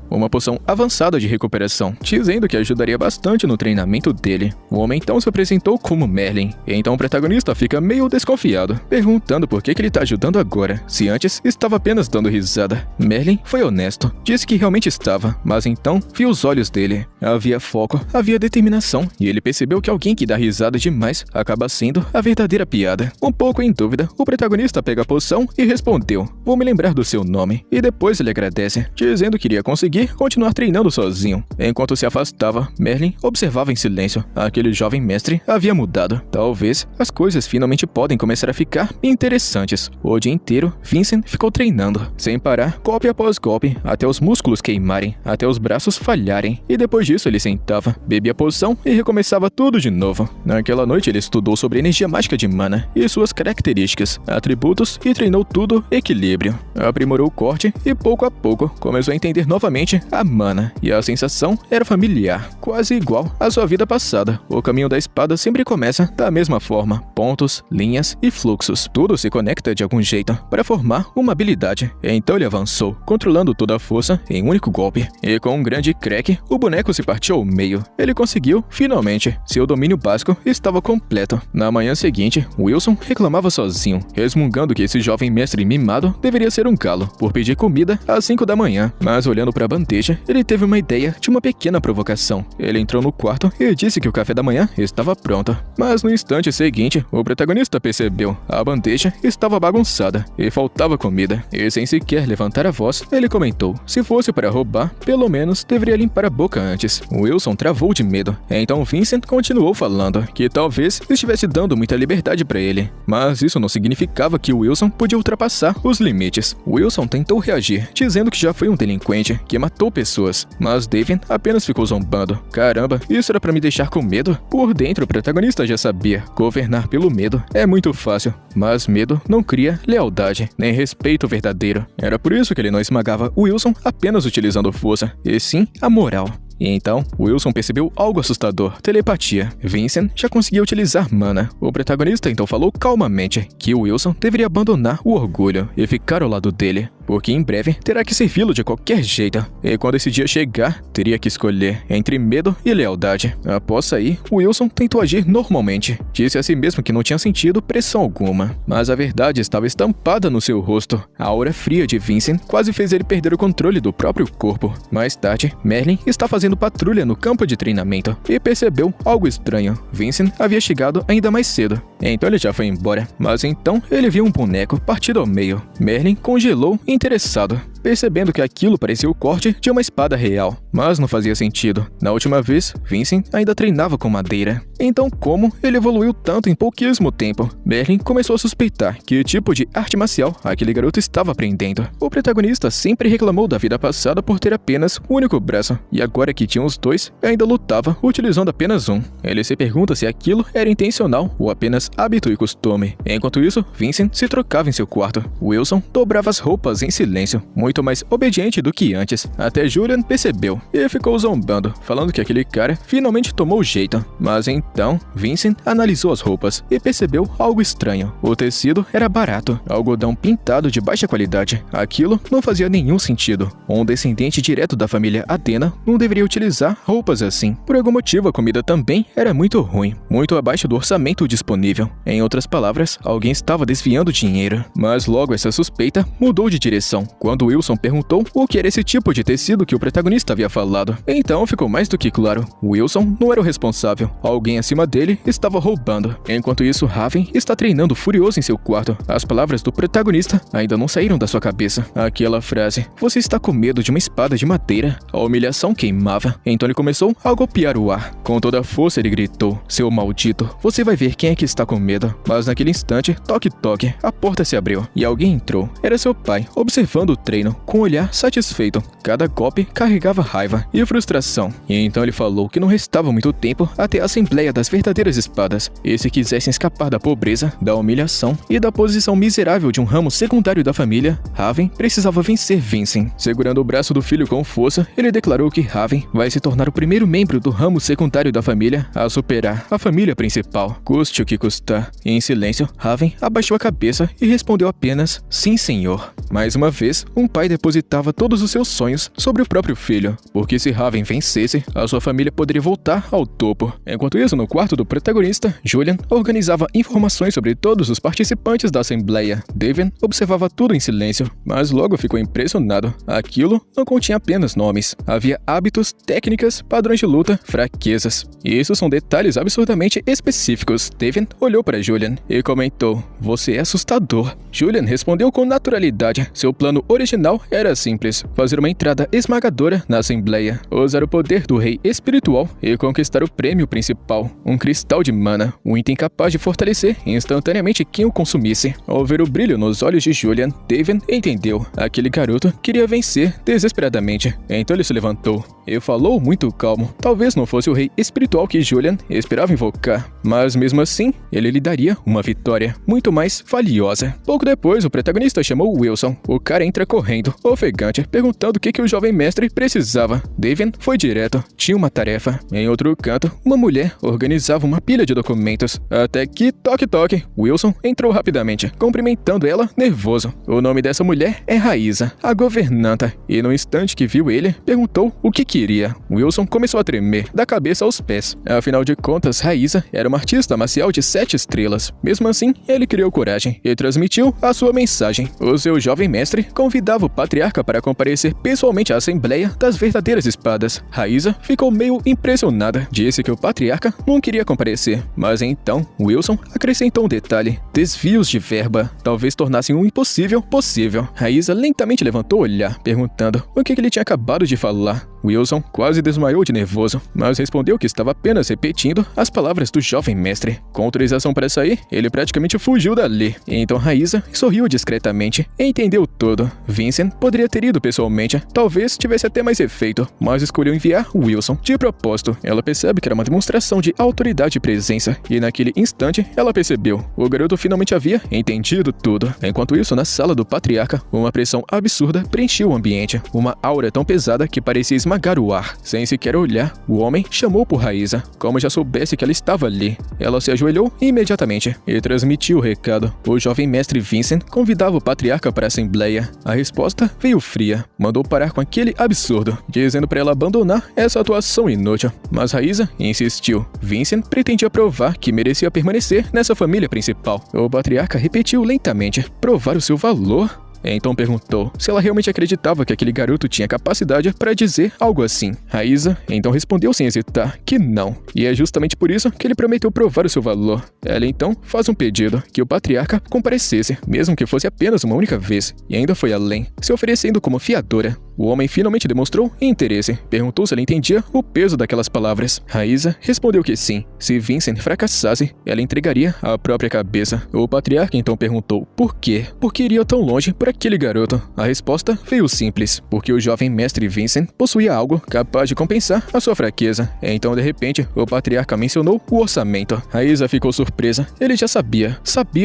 avançada de recuperação, dizendo que ajudaria bastante no treinamento dele. O homem então se apresentou como Merlin. E então o protagonista fica meio desconfiado, perguntando por que ele tá ajudando agora, se antes estava apenas dando risada. Merlin foi honesto, disse que realmente estava, mas então viu os olhos dele. Havia foco, havia determinação, e ele percebeu que alguém que dá risada demais acaba sendo a verdadeira piada. Um pouco em dúvida, o protagonista pega a poção e respondeu: "Vou me lembrar do seu nome." E depois ele agradece, dizendo que iria conseguir continuar treinando sozinho. Enquanto se afastava, Merlin observava em silêncio. Aquele jovem mestre havia mudado. Talvez as coisas finalmente podem começar a ficar interessantes. O dia inteiro, Vincent ficou treinando, sem parar, golpe após golpe, até os músculos queimarem, até os braços falharem. E depois disso ele sentava, bebia a poção e recomeçava tudo de novo. Naquela noite ele estudou sobre energia mágica de mana e suas características, atributos e treinou tudo equilíbrio. Aprimorou o corte e pouco a pouco começou a entender novamente a mana, e a sensação era familiar, quase igual à sua vida passada. O caminho da espada sempre começa da mesma forma, pontos, linhas e fluxos. Tudo se conecta de algum jeito para formar uma habilidade. Então ele avançou, controlando toda a força em um único golpe, e com um grande crack, o boneco se partiu ao meio. Ele conseguiu, finalmente. Seu domínio básico estava completo. Na manhã seguinte, Wilson reclamava sozinho, resmungando que esse jovem mestre mimado deveria ser um galo, por pedir comida às 5 da manhã. Mas olhando para a bandeja, ele teve uma ideia de uma pequena provocação. Ele entrou no quarto e disse que o café da manhã estava pronto. Mas no instante seguinte, o protagonista percebeu. A bandeja estava bagunçada e faltava comida. E sem sequer levantar a voz, ele comentou: se fosse para roubar, pelo menos deveria limpar a boca antes. Wilson travou de medo. Então Vincent continuou falando que talvez estivesse dando muita liberdade para ele. Mas isso não significava que Wilson podia ultrapassar os limites. Wilson tentou reagir, dizendo que já foi um delinquente, que matou pessoas. Mas David apenas ficou zombando. Caramba, isso era para me deixar com medo? Por dentro, o protagonista já sabia. Governar pelo medo é muito fácil, mas medo não cria lealdade, nem respeito verdadeiro. Era por isso que ele não esmagava Wilson apenas utilizando força, e sim a moral. E então, Wilson percebeu algo assustador: telepatia. Vincent já conseguia utilizar mana. O protagonista então falou calmamente que Wilson deveria abandonar o orgulho e ficar ao lado dele, porque em breve terá que servi-lo de qualquer jeito. E quando esse dia chegar, teria que escolher entre medo e lealdade. Após sair, Wilson tentou agir normalmente. Disse a si mesmo que não tinha sentido pressão alguma. Mas a verdade estava estampada no seu rosto. A aura fria de Vincent quase fez ele perder o controle do próprio corpo. Mais tarde, Merlin está fazendo patrulha no campo de treinamento e percebeu algo estranho. Vincent havia chegado ainda mais cedo. Então ele já foi embora. Mas então ele viu um boneco partido ao meio. Merlin congelou, interessado, percebendo que aquilo parecia o corte de uma espada real, mas não fazia sentido. Na última vez, Vincent ainda treinava com madeira. Então como ele evoluiu tanto em pouquíssimo tempo? Merlin começou a suspeitar que tipo de arte marcial aquele garoto estava aprendendo. O protagonista sempre reclamou da vida passada por ter apenas um único braço, e agora que tinha os dois, ainda lutava utilizando apenas um. Ele se pergunta se aquilo era intencional ou apenas hábito e costume. Enquanto isso, Vincent se trocava em seu quarto. Wilson dobrava as roupas em silêncio, muito mais obediente do que antes. Até Julian percebeu e ficou zombando, falando que aquele cara finalmente tomou jeito. Mas então, Vincent analisou as roupas e percebeu algo estranho. O tecido era barato, algodão pintado de baixa qualidade. Aquilo não fazia nenhum sentido. Um descendente direto da família Athena não deveria utilizar roupas assim. Por algum motivo, a comida também era muito ruim, muito abaixo do orçamento disponível. Em outras palavras, alguém estava desviando dinheiro. Mas logo essa suspeita mudou de direção quando Wilson perguntou o que era esse tipo de tecido que o protagonista havia falado. Então ficou mais do que claro: Wilson não era o responsável. Alguém acima dele estava roubando. Enquanto isso, Raven está treinando furioso em seu quarto. As palavras do protagonista ainda não saíram da sua cabeça. Aquela frase: "Você está com medo de uma espada de madeira?" A humilhação queimava. Então ele começou a golpear o ar. Com toda a força ele gritou: "Seu maldito, você vai ver quem é que está com medo." Mas naquele instante, toque toque, a porta se abriu e alguém entrou. Era seu pai, observando o treino com um olhar satisfeito. Cada golpe carregava raiva e frustração. E então ele falou que não restava muito tempo até a Assembleia das Verdadeiras Espadas. E se quisessem escapar da pobreza, da humilhação e da posição miserável de um ramo secundário da família, Raven precisava vencer Vincent. Segurando o braço do filho com força, ele declarou que Raven vai se tornar o primeiro membro do ramo secundário da família a superar a família principal, custe o que custar. E em silêncio, Raven abaixou a cabeça e respondeu apenas: "Sim, senhor." Mais uma vez, um pai depositava todos os seus sonhos sobre o próprio filho, porque se Raven vencesse, a sua família poderia voltar ao topo. Enquanto isso, no quarto do protagonista, Julian organizava informações sobre todos os participantes da Assembleia. Devin observava tudo em silêncio, mas logo ficou impressionado. Aquilo não continha apenas nomes. Havia hábitos, técnicas, padrões de luta, fraquezas. E isso são detalhes absurdamente específicos. Devin olhou para Julian e comentou: "Você é assustador." Julian respondeu com naturalidade. Seu plano original era simples: fazer uma entrada esmagadora na Assembleia, usar o poder do rei espiritual e conquistar o prêmio principal, um cristal de mana, um item capaz de fortalecer instantaneamente quem o consumisse. Ao ver o brilho nos olhos de Julian, Devin entendeu. Aquele garoto queria vencer desesperadamente. Então ele se levantou e falou muito calmo. Talvez não fosse o rei espiritual que Julian esperava invocar, mas mesmo assim, ele lhe daria uma vitória muito mais valiosa. Pouco depois, o protagonista chamou Wilson. O cara entra correndo, ofegante, perguntando o que o jovem mestre precisava. Devin foi direto. Tinha uma tarefa. Em outro canto, uma mulher organizava uma pilha de documentos. Até que, toque toque, Wilson entrou rapidamente, cumprimentando ela, nervoso. O nome dessa mulher é Raíza, a governanta, e no instante que viu ele, perguntou o que queria. Wilson começou a tremer, da cabeça aos pés. Afinal de contas, Raíza era uma artista marcial de 7 estrelas. Mesmo assim, ele criou coragem e transmitiu a sua mensagem. O seu jovem mestre convidava o patriarca para comparecer pessoalmente à Assembleia das Verdadeiras Espadas. Raíza ficou meio impressionada. Disse que o patriarca não queria comparecer, mas então Wilson acrescentou um detalhe: desvios de verba talvez tornassem o impossível possível. Raíza lentamente levantou o olhar, perguntando o que ele tinha acabado de falar. Wilson quase desmaiou de nervoso, mas respondeu que estava apenas repetindo as palavras do jovem mestre. Com autorização para sair, ele praticamente fugiu dali. Então Raíza sorriu discretamente e entendeu tudo. Vincent poderia ter ido pessoalmente, talvez tivesse até mais efeito, mas escolheu enviar Wilson de propósito. Ela percebe que era uma demonstração de autoridade e presença, e naquele instante ela percebeu. O garoto finalmente havia entendido tudo. Enquanto isso, na sala do patriarca, uma pressão absurda preencheu o ambiente. Uma aura tão pesada que parecia esmagar esmagar o ar. Sem sequer olhar, o homem chamou por Raíza, como já soubesse que ela estava ali. Ela se ajoelhou imediatamente e transmitiu o recado. O jovem mestre Vincent convidava o patriarca para a assembleia. A resposta veio fria. Mandou parar com aquele absurdo, dizendo para ela abandonar essa atuação inútil. Mas Raíza insistiu. Vincent pretendia provar que merecia permanecer nessa família principal. O patriarca repetiu lentamente: provar o seu valor? Então perguntou se ela realmente acreditava que aquele garoto tinha capacidade para dizer algo assim. Raíza então respondeu sem hesitar que não, e é justamente por isso que ele prometeu provar o seu valor. Ela então faz um pedido que o patriarca comparecesse, mesmo que fosse apenas uma única vez, e ainda foi além, se oferecendo como fiadora. O homem finalmente demonstrou interesse. Perguntou se ela entendia o peso daquelas palavras. Raíza respondeu que sim. Se Vincent fracassasse, ela entregaria a própria cabeça. O patriarca então perguntou por quê? Por que iria tão longe por aquele garoto? A resposta veio simples. Porque o jovem mestre Vincent possuía algo capaz de compensar a sua fraqueza. Então, de repente, o patriarca mencionou o orçamento. Raíza ficou surpresa. Ele já sabia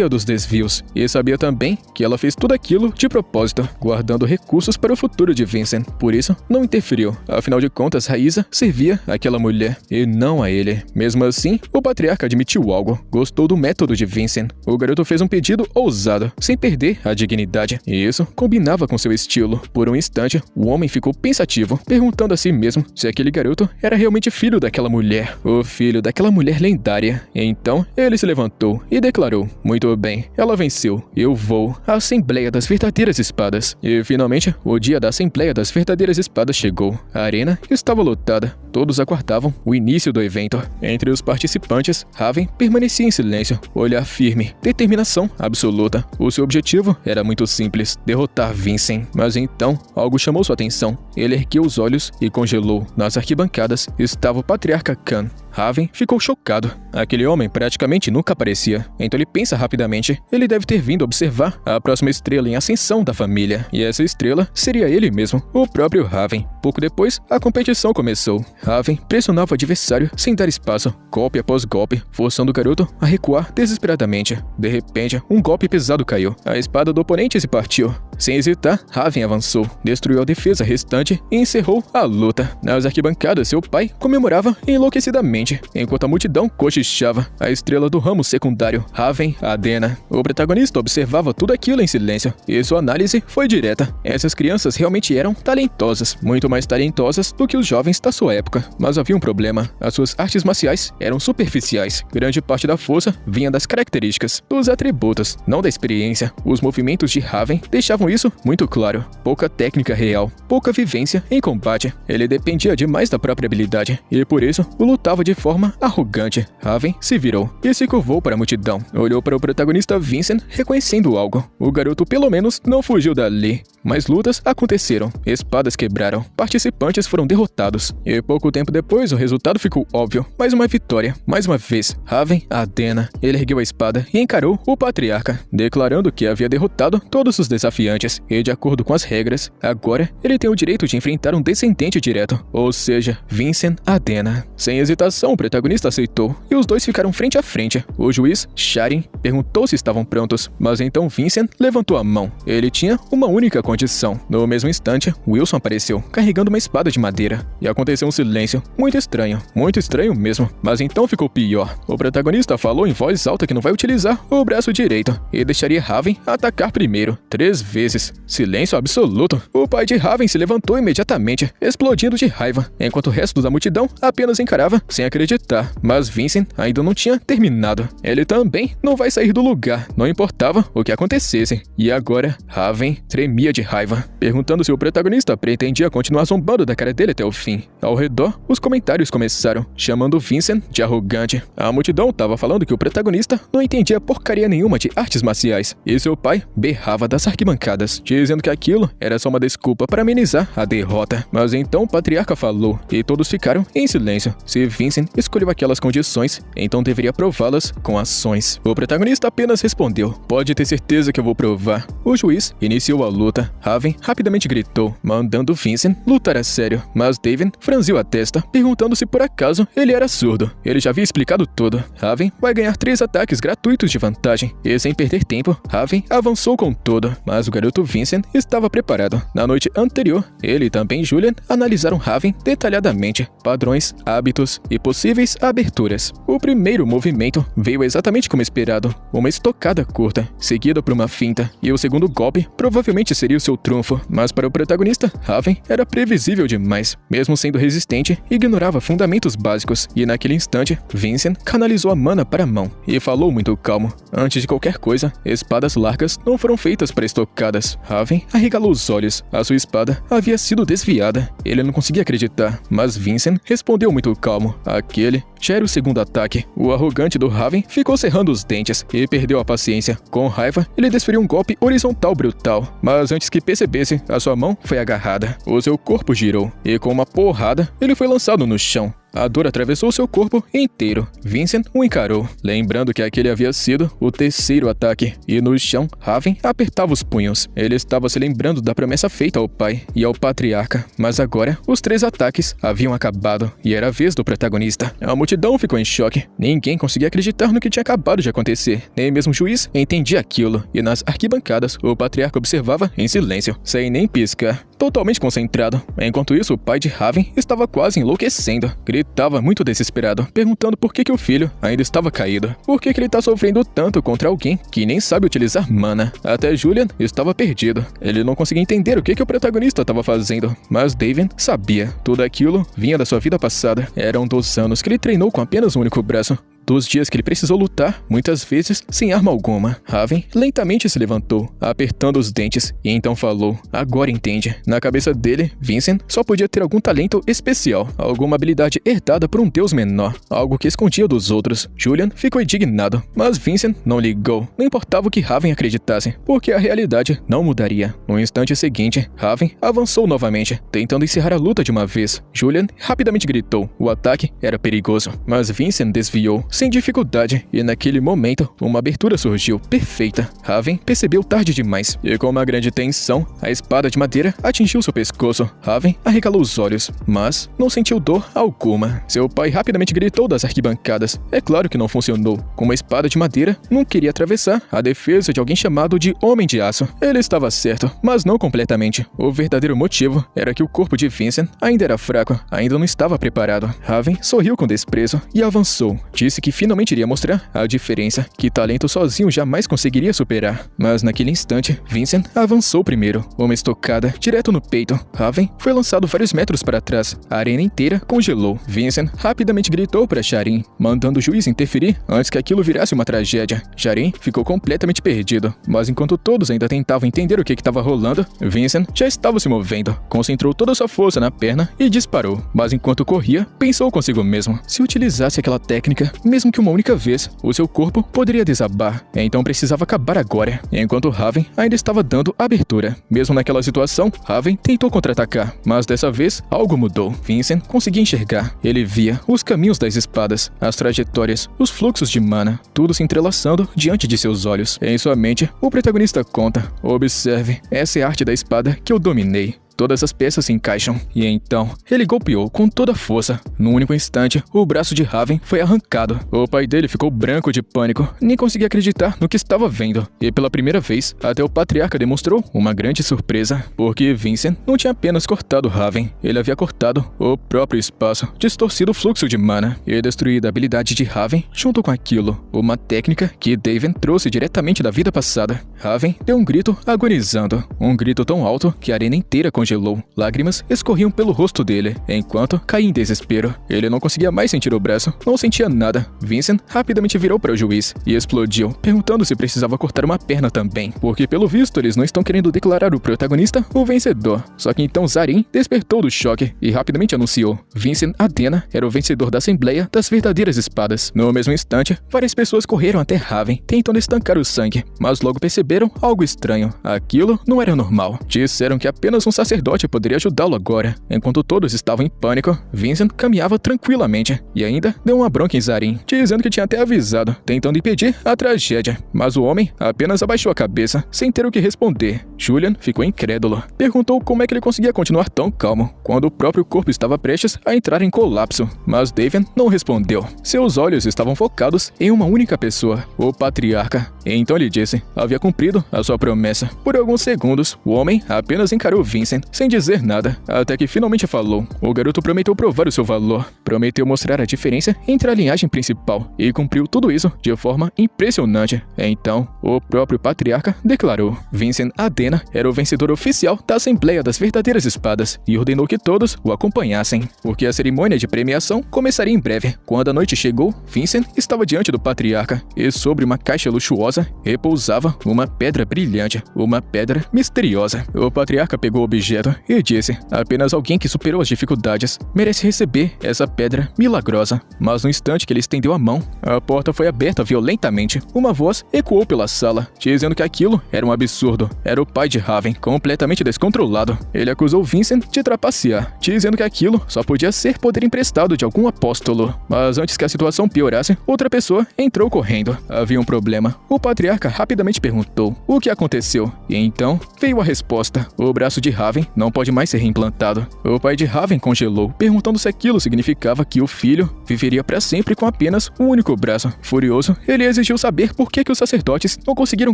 dos desvios. E sabia também que ela fez tudo aquilo de propósito, guardando recursos para o futuro de Vincent. Por isso, não interferiu. Afinal de contas, Raíza servia àquela mulher e não a ele. Mesmo assim, o patriarca admitiu algo. Gostou do método de Vincent. O garoto fez um pedido ousado, sem perder a dignidade. E isso combinava com seu estilo. Por um instante, o homem ficou pensativo, perguntando a si mesmo se aquele garoto era realmente filho daquela mulher. O filho daquela mulher lendária. Então, ele se levantou e declarou: muito bem, ela venceu. Eu vou à Assembleia das Verdadeiras Espadas. E finalmente, o dia da Assembleia das Verdadeiras Espadas chegou. A arena estava lotada. Todos aguardavam o início do evento. Entre os participantes, Raven permanecia em silêncio, olhar firme, determinação absoluta. O seu objetivo era muito simples: derrotar Vincent. Mas então, algo chamou sua atenção. Ele ergueu os olhos e congelou. Nas arquibancadas estava o patriarca Khan. Raven ficou chocado. Aquele homem praticamente nunca aparecia. Então ele pensa rapidamente. Ele deve ter vindo observar a próxima estrela em ascensão da família. E essa estrela seria ele mesmo, o próprio Raven. Pouco depois, a competição começou. Raven pressionava o adversário sem dar espaço, golpe após golpe, forçando o garoto a recuar desesperadamente. De repente, um golpe pesado caiu. A espada do oponente se partiu. Sem hesitar, Raven avançou, destruiu a defesa restante e encerrou a luta. Nas arquibancadas, seu pai comemorava enlouquecidamente, enquanto a multidão cochichava. A estrela do ramo secundário, Raven Adena. O protagonista observava tudo aquilo em silêncio, e sua análise foi direta. Essas crianças realmente eram talentosas, muito mais talentosas do que os jovens da sua época. Mas havia um problema: as suas artes marciais eram superficiais. Grande parte da força vinha das características, dos atributos, não da experiência. Os movimentos de Raven deixavam isso muito claro. Pouca técnica real, pouca vivência em combate. Ele dependia demais da própria habilidade, e por isso o lutava de forma arrogante. Raven se virou e se curvou para a multidão. Olhou para o protagonista Vincent, reconhecendo algo. O garoto pelo menos não fugiu dali. Mas lutas aconteceram, espadas quebraram, participantes foram derrotados. E pouco tempo depois o resultado ficou óbvio. Mais uma vitória, mais uma vez, Raven Adena. Ele ergueu a espada e encarou o patriarca, declarando que havia derrotado todos os desafiantes. E de acordo com as regras, agora ele tem o direito de enfrentar um descendente direto, ou seja, Vincent Adena. Sem hesitação, o protagonista aceitou, e os dois ficaram frente a frente. O juiz, Sharin, perguntou se estavam prontos, mas então Vincent levantou a mão. Ele tinha uma única condição. No mesmo instante, Wilson apareceu, carregando uma espada de madeira. E aconteceu um silêncio muito estranho mesmo. Mas então ficou pior. O protagonista falou em voz alta que não vai utilizar o braço direito e deixaria Raven atacar primeiro, 3 vezes. Silêncio absoluto. O pai de Raven se levantou imediatamente, explodindo de raiva, enquanto o resto da multidão apenas encarava sem acreditar. Mas Vincent ainda não tinha terminado. Ele também não vai sair do lugar, não importava o que acontecesse. E agora, Raven tremia de raiva, perguntando se o protagonista pretendia continuar zombando da cara dele até o fim. Ao redor, os comentários começaram, chamando Vincent de arrogante. A multidão estava falando que o protagonista não entendia porcaria nenhuma de artes marciais, e seu pai berrava das arquibancadas, dizendo que aquilo era só uma desculpa para amenizar a derrota. Mas então o patriarca falou, e todos ficaram em silêncio. Se Vincent escolheu aquelas condições, então deveria prová-las com ações. O protagonista apenas respondeu: pode ter certeza que eu vou provar. O juiz iniciou a luta. Raven rapidamente gritou, mandando Vincent lutar a sério, mas Daven franziu a testa, perguntando se por acaso ele era surdo. Ele já havia explicado tudo. Raven vai ganhar 3 ataques gratuitos de vantagem, e sem perder tempo, Raven avançou com tudo, mas o garoto garoto Vincent estava preparado. Na noite anterior, ele e também Julian analisaram Raven detalhadamente, padrões, hábitos e possíveis aberturas. O primeiro movimento veio exatamente como esperado, uma estocada curta, seguida por uma finta, e o segundo golpe provavelmente seria o seu trunfo, mas para o protagonista, Raven era previsível demais. Mesmo sendo resistente, ignorava fundamentos básicos, e naquele instante, Vincent canalizou a mana para a mão e falou muito calmo. Antes de qualquer coisa, espadas largas não foram feitas para estocadas. Raven arregalou os olhos. A sua espada havia sido desviada. Ele não conseguia acreditar, mas Vincent respondeu muito calmo. Aquele já era o segundo ataque. O arrogante do Raven ficou cerrando os dentes e perdeu a paciência. Com raiva, ele desferiu um golpe horizontal brutal, mas antes que percebesse, a sua mão foi agarrada. O seu corpo girou e com uma porrada, ele foi lançado no chão. A dor atravessou seu corpo inteiro. Vincent o encarou, lembrando que aquele havia sido o terceiro ataque, e no chão, Raven apertava os punhos. Ele estava se lembrando da promessa feita ao pai e ao patriarca, mas agora os 3 ataques haviam acabado e era a vez do protagonista. A multidão ficou em choque. Ninguém conseguia acreditar no que tinha acabado de acontecer. Nem mesmo o juiz entendia aquilo, e nas arquibancadas, o patriarca observava em silêncio, sem nem piscar, totalmente concentrado. Enquanto isso, o pai de Raven estava quase enlouquecendo. Gritava muito desesperado, perguntando por que o filho ainda estava caído. Por que ele tá sofrendo tanto contra alguém que nem sabe utilizar mana? Até Julian estava perdido. Ele não conseguia entender o que o protagonista estava fazendo. Mas Daven sabia. Tudo aquilo vinha da sua vida passada. Eram 2 anos que ele treinou com apenas um único braço. 2 dias que ele precisou lutar, muitas vezes sem arma alguma. Raven lentamente se levantou, apertando os dentes, e então falou. Agora entende. Na cabeça dele, Vincent só podia ter algum talento especial, alguma habilidade herdada por um deus menor, algo que escondia dos outros. Julian ficou indignado, mas Vincent não ligou. Não importava o que Raven acreditasse, porque a realidade não mudaria. No instante seguinte, Raven avançou novamente, tentando encerrar a luta de uma vez. Julian rapidamente gritou. O ataque era perigoso, mas Vincent desviou sem dificuldade, e naquele momento, uma abertura surgiu, perfeita. Raven percebeu tarde demais, e com uma grande tensão, a espada de madeira atingiu seu pescoço. Raven arregalou os olhos, mas não sentiu dor alguma. Seu pai rapidamente gritou das arquibancadas. É claro que não funcionou. Com uma espada de madeira, não queria atravessar a defesa de alguém chamado de Homem de Aço. Ele estava certo, mas não completamente. O verdadeiro motivo era que o corpo de Vincent ainda era fraco, ainda não estava preparado. Raven sorriu com desprezo e avançou. Disse que finalmente iria mostrar a diferença, que talento sozinho jamais conseguiria superar. Mas naquele instante, Vincent avançou primeiro. Uma estocada direto no peito. Raven foi lançado vários metros para trás. A arena inteira congelou. Vincent rapidamente gritou para Sharin, mandando o juiz interferir antes que aquilo virasse uma tragédia. Sharin ficou completamente perdido, mas enquanto todos ainda tentavam entender o que estava rolando, Vincent já estava se movendo. Concentrou toda a sua força na perna e disparou. Mas enquanto corria, pensou consigo mesmo. Se utilizasse aquela técnica, mesmo que uma única vez, o seu corpo poderia desabar. Então precisava acabar agora. Enquanto Raven ainda estava dando abertura. Mesmo naquela situação, Raven tentou contra-atacar, mas dessa vez algo mudou. Vincent conseguia enxergar. Ele via os caminhos das espadas, as trajetórias, os fluxos de mana, tudo se entrelaçando diante de seus olhos. Em sua mente, o protagonista conta: observe, essa é a arte da espada que eu dominei. Todas as peças se encaixam, e então ele golpeou com toda a força. Num único instante, o braço de Raven foi arrancado. O pai dele ficou branco de pânico, nem conseguia acreditar no que estava vendo. E pela primeira vez, até o patriarca demonstrou uma grande surpresa, porque Vincent não tinha apenas cortado Raven, ele havia cortado o próprio espaço, distorcido o fluxo de mana e destruído a habilidade de Raven junto com aquilo, uma técnica que Daven trouxe diretamente da vida passada. Raven deu um grito agonizando, um grito tão alto que a arena inteira congelou. Lágrimas escorriam pelo rosto dele, enquanto caía em desespero. Ele não conseguia mais sentir o braço, não sentia nada. Vincent rapidamente virou para o juiz e explodiu, perguntando se precisava cortar uma perna também, porque pelo visto eles não estão querendo declarar o protagonista o vencedor. Só que então Zarin despertou do choque e rapidamente anunciou: Vincent Adena era o vencedor da Assembleia das Verdadeiras Espadas. No mesmo instante, várias pessoas correram até Raven, tentando estancar o sangue, mas logo perceberam algo estranho. Aquilo não era normal. Disseram que apenas um sacerdote sacerdote poderia ajudá-lo agora. Enquanto todos estavam em pânico, Vincent caminhava tranquilamente e ainda deu uma bronca em Zarin, dizendo que tinha até avisado, tentando impedir a tragédia. Mas o homem apenas abaixou a cabeça, sem ter o que responder. Julian ficou incrédulo. Perguntou como é que ele conseguia continuar tão calmo, quando o próprio corpo estava prestes a entrar em colapso. Mas Davian não respondeu. Seus olhos estavam focados em uma única pessoa, o patriarca. Então ele disse, havia cumprido a sua promessa. Por alguns segundos, o homem apenas encarou Vincent, sem dizer nada, até que finalmente falou. O garoto prometeu provar o seu valor, prometeu mostrar a diferença entre a linhagem principal, e cumpriu tudo isso de forma impressionante. Então, o próprio patriarca declarou. Vincent Adena era o vencedor oficial da Assembleia das Verdadeiras Espadas, e ordenou que todos o acompanhassem, porque a cerimônia de premiação começaria em breve. Quando a noite chegou, Vincent estava diante do patriarca, e sobre uma caixa luxuosa repousava uma pedra brilhante, uma pedra misteriosa. O patriarca pegou o objeto e disse, apenas alguém que superou as dificuldades merece receber essa pedra milagrosa. Mas no instante que ele estendeu a mão, a porta foi aberta violentamente. Uma voz ecoou pela sala, dizendo que aquilo era um absurdo. Era o pai de Raven, completamente descontrolado. Ele acusou Vincent de trapacear, dizendo que aquilo só podia ser poder emprestado de algum apóstolo. Mas antes que a situação piorasse, outra pessoa entrou correndo. Havia um problema. O patriarca rapidamente perguntou o que aconteceu, e então veio a resposta. O braço de Raven não pode mais ser reimplantado. O pai de Raven congelou, perguntando se aquilo significava que o filho viveria para sempre com apenas um único braço. Furioso, ele exigiu saber por que os sacerdotes não conseguiram